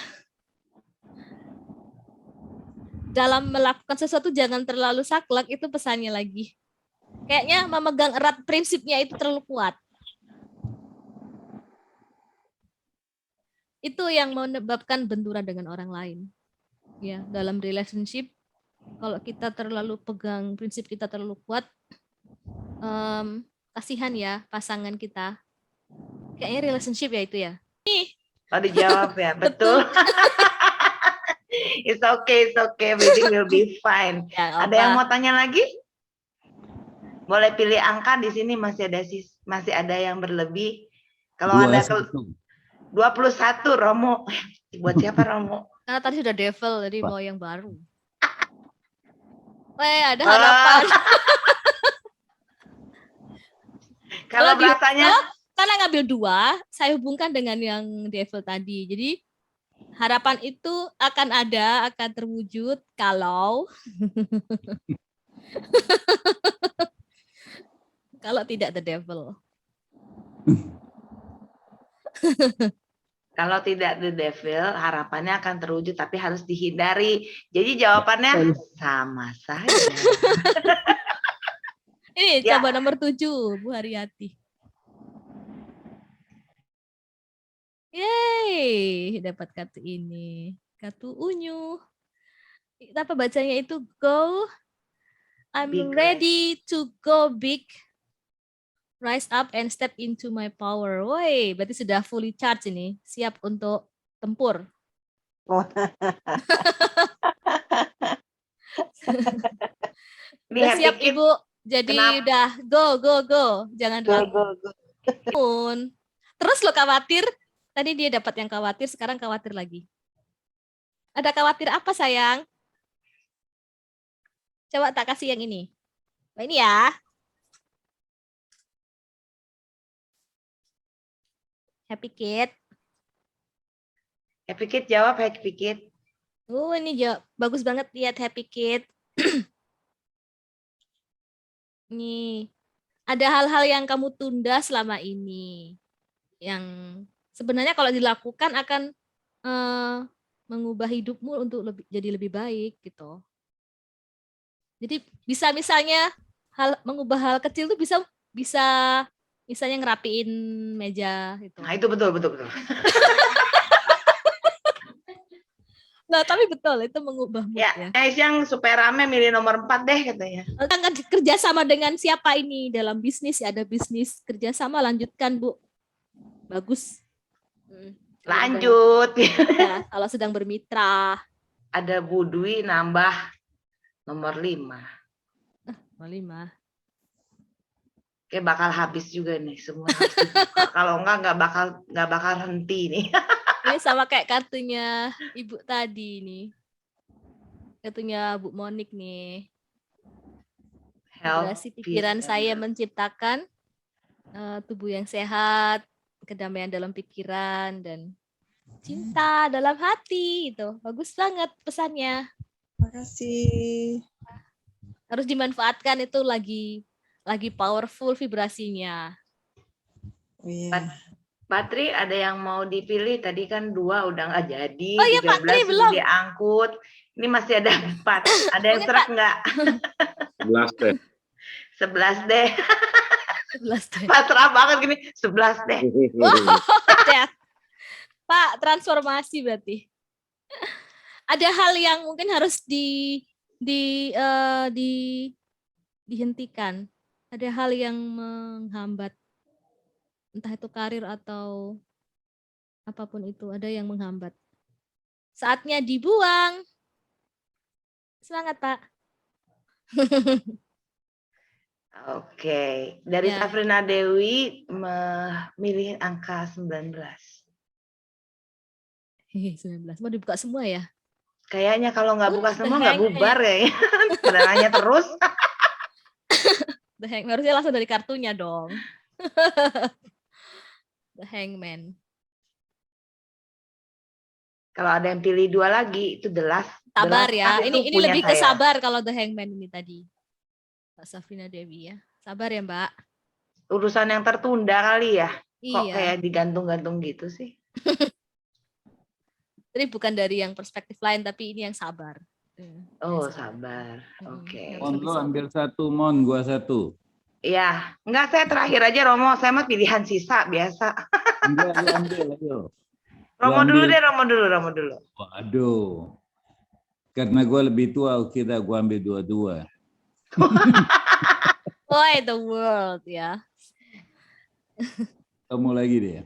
Dalam melakukan sesuatu jangan terlalu saklek, itu pesannya lagi. Kayaknya memegang erat prinsipnya itu terlalu kuat. Itu yang menyebabkan benturan dengan orang lain. Ya, dalam relationship kalau kita terlalu pegang prinsip kita terlalu kuat, kasihan ya pasangan kita. Kayaknya relationship ya itu ya. Oh, dijawab ya, betul. It's okay, everything will be fine. Ya, ada yang mau tanya lagi? Boleh pilih angka, di sini masih ada yang berlebih. Kalau ada 21 Romo. Buat siapa Romo? Karena tadi sudah devil, jadi mau yang baru. Weh, ada harapan. Kalau bahasanya karena ngambil 2, saya hubungkan dengan yang devil tadi. Jadi harapan itu akan terwujud kalau kalau tidak the devil. Kalau tidak the devil, harapannya akan terwujud, tapi harus dihindari. Jadi jawabannya sama saja. Ini Ya. coba nomor 7, Bu Haryati. Yeay, dapat kartu ini. Kartu unyu. Apa bacanya itu? Go. I'm Big ready to go big. Rise up and step into my power. Woi, berarti sudah fully charged ini. Siap untuk tempur. Udah siap Ibu. Ibu. Jadi udah go. Jangan ragu. Terus lo khawatir. Tadi dia dapat yang khawatir, sekarang khawatir lagi. Ada khawatir apa sayang? Coba tak kasih yang ini. Nah, ini ya. Happy Kid. Happy Kid jawab, Happy Kid. Ini bagus banget lihat Happy Kid. Nih, ada hal-hal yang kamu tunda selama ini. Yang sebenarnya kalau dilakukan akan mengubah hidupmu untuk jadi lebih baik gitu. Jadi bisa misalnya mengubah hal kecil tuh bisa misalnya ngerapiin meja gitu. Nah, itu betul. Nah, tapi betul itu mengubah mood ya. Yang supaya rame milih nomor 4 deh katanya. Tentang kerjasama dengan siapa ini dalam bisnis ya, ada bisnis kerjasama, lanjutkan Bu. Bagus. Lanjut. Ya, kalau sedang bermitra. Ada Bu Dwi nambah nomor 5. Nomor 5. Kayak bakal habis juga nih semua. Harus dibuka. Kalau enggak nggak bakal henti nih. Ini sama kayak kartunya Ibu tadi nih. Kartunya Bu Monik nih. Health, Vibrasi peace, pikiran and saya love. menciptakan tubuh yang sehat, kedamaian dalam pikiran, dan cinta dalam hati. Itu bagus banget pesannya. Makasih. Harus dimanfaatkan, itu lagi powerful vibrasinya. Oh, iya. Patri, ada yang mau dipilih? Tadi kan 2 udah nggak jadi, Oh iya, 13 Patri, sudah belum. diangkut. Ini masih ada 4. Ada yang Mungkin, serak Pak. nggak? 11 deh. 11 deh. 11 deh. Pasrah banget gini. 11 deh. Ya. Pak, transformasi berarti. Ada hal yang mungkin harus dihentikan. Ada hal yang menghambat, entah itu karir atau apapun itu, ada yang menghambat. Saatnya dibuang. Semangat, Pak. Oke. Dari Ya. Safrina Dewi memilih angka 19. 19. Mau dibuka semua ya? Kayaknya kalau nggak buka semua nggak Hangman. bubar ya. Pada nanya terus. The Hangman. Harusnya langsung dari kartunya dong. The Hangman. Kalau ada yang pilih 2 lagi, itu the last. Sabar The last ya. card itu Ini punya lebih ke saya. sabar kalau The Hangman ini tadi. Mbak Safrina Dewi ya. Sabar ya, Mbak. Urusan yang tertunda kali ya. Kok Iya. kayak digantung-gantung gitu sih? Jadi bukan dari yang perspektif lain, tapi ini yang sabar. Oh, sabar. Mm-mm. Oke. Harus Mon, lebih lo sabar. ambil 1, Mon, gua 1. Iya, enggak, saya terakhir aja Romo. Saya mah pilihan sisa biasa. Enggak, lo ambil, ayo. Romo Lo dulu ambil. deh, Romo dulu. Waduh. Karena gua lebih tua, kita gua ambil 2-2. Why the world ya. Kamu lagi deh.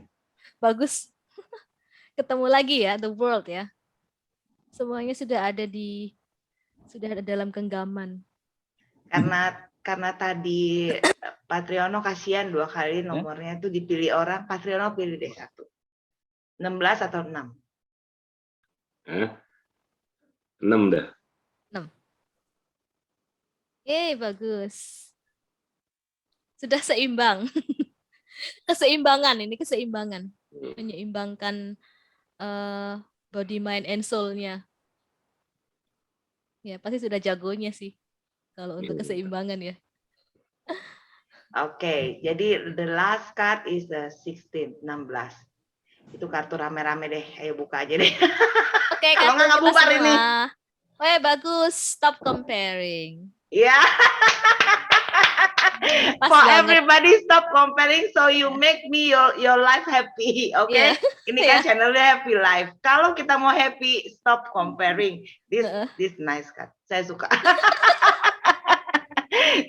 Bagus. Ketemu lagi ya, the world ya. Semuanya sudah ada dalam genggaman. Karena tadi Patriono kasihan 2 kali nomornya itu dipilih orang. Patriono pilih deh 1. 16 atau 6? 6 dah. 6. Bagus. Sudah seimbang. Keseimbangan. Menyeimbangkan body, mind, and soul-nya. Ya, pasti sudah jagonya sih. Kalau untuk keseimbangan ya. Oke, jadi the last card is the 16, 16. Itu kartu rame-rame deh. Ayo buka aja deh. Oke, Kalau kartu nggak kita bubar semua. ini. Oh, bagus. Stop comparing. Ya. Pas For banget. everybody stop comparing so you make me your life happy, oke? Yeah. Ini kan channelnya Happy Life. Kalau kita mau happy, stop comparing. This nice kan, saya suka.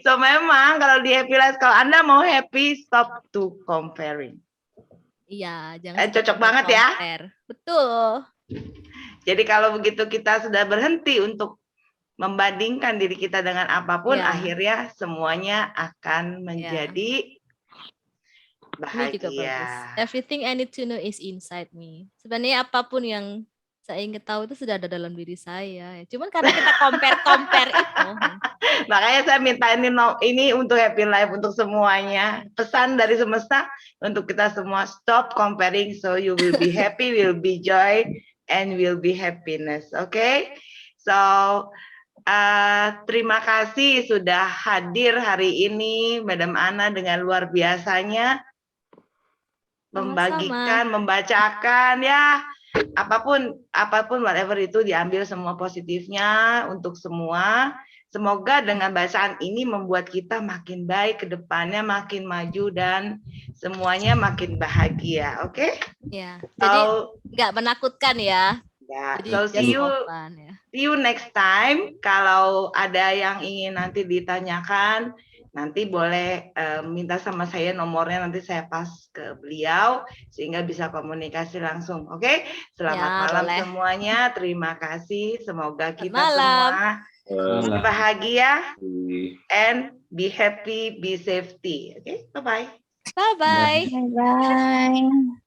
So memang kalau di Happy Life, kalau Anda mau happy, stop to comparing. Iya, jangan Cocok banget ya. compare. Betul. Jadi kalau begitu kita sudah berhenti untuk membandingkan diri kita dengan apapun, akhirnya semuanya akan menjadi bahagia. Ini juga bagus. Everything I need to know is inside me. Sebenarnya apapun yang saya ingin tahu itu sudah ada dalam diri saya. Cuman karena kita compare itu. Makanya saya minta ini untuk Happy Life, untuk semuanya. Pesan dari semesta untuk kita semua, stop comparing so you will be happy, will be joy, and will be happiness. Okay? So, terima kasih sudah hadir hari ini, Madam Ana, dengan luar biasanya membagikan, membacakan ya. Apapun whatever itu diambil semua positifnya untuk semua. Semoga dengan bacaan ini membuat kita makin baik ke depannya, makin maju dan semuanya makin bahagia. Oke? Ya. Jadi nggak menakutkan ya. Ya. Jadi, So see you next time. Kalau ada yang ingin nanti ditanyakan, nanti boleh minta sama saya nomornya, nanti saya pas ke beliau sehingga bisa komunikasi langsung. Oke? Selamat malam semuanya. Terima kasih. Semoga kita semua bahagia and be happy, be safety. Oke, bye-bye. Bye-bye. Bye bye.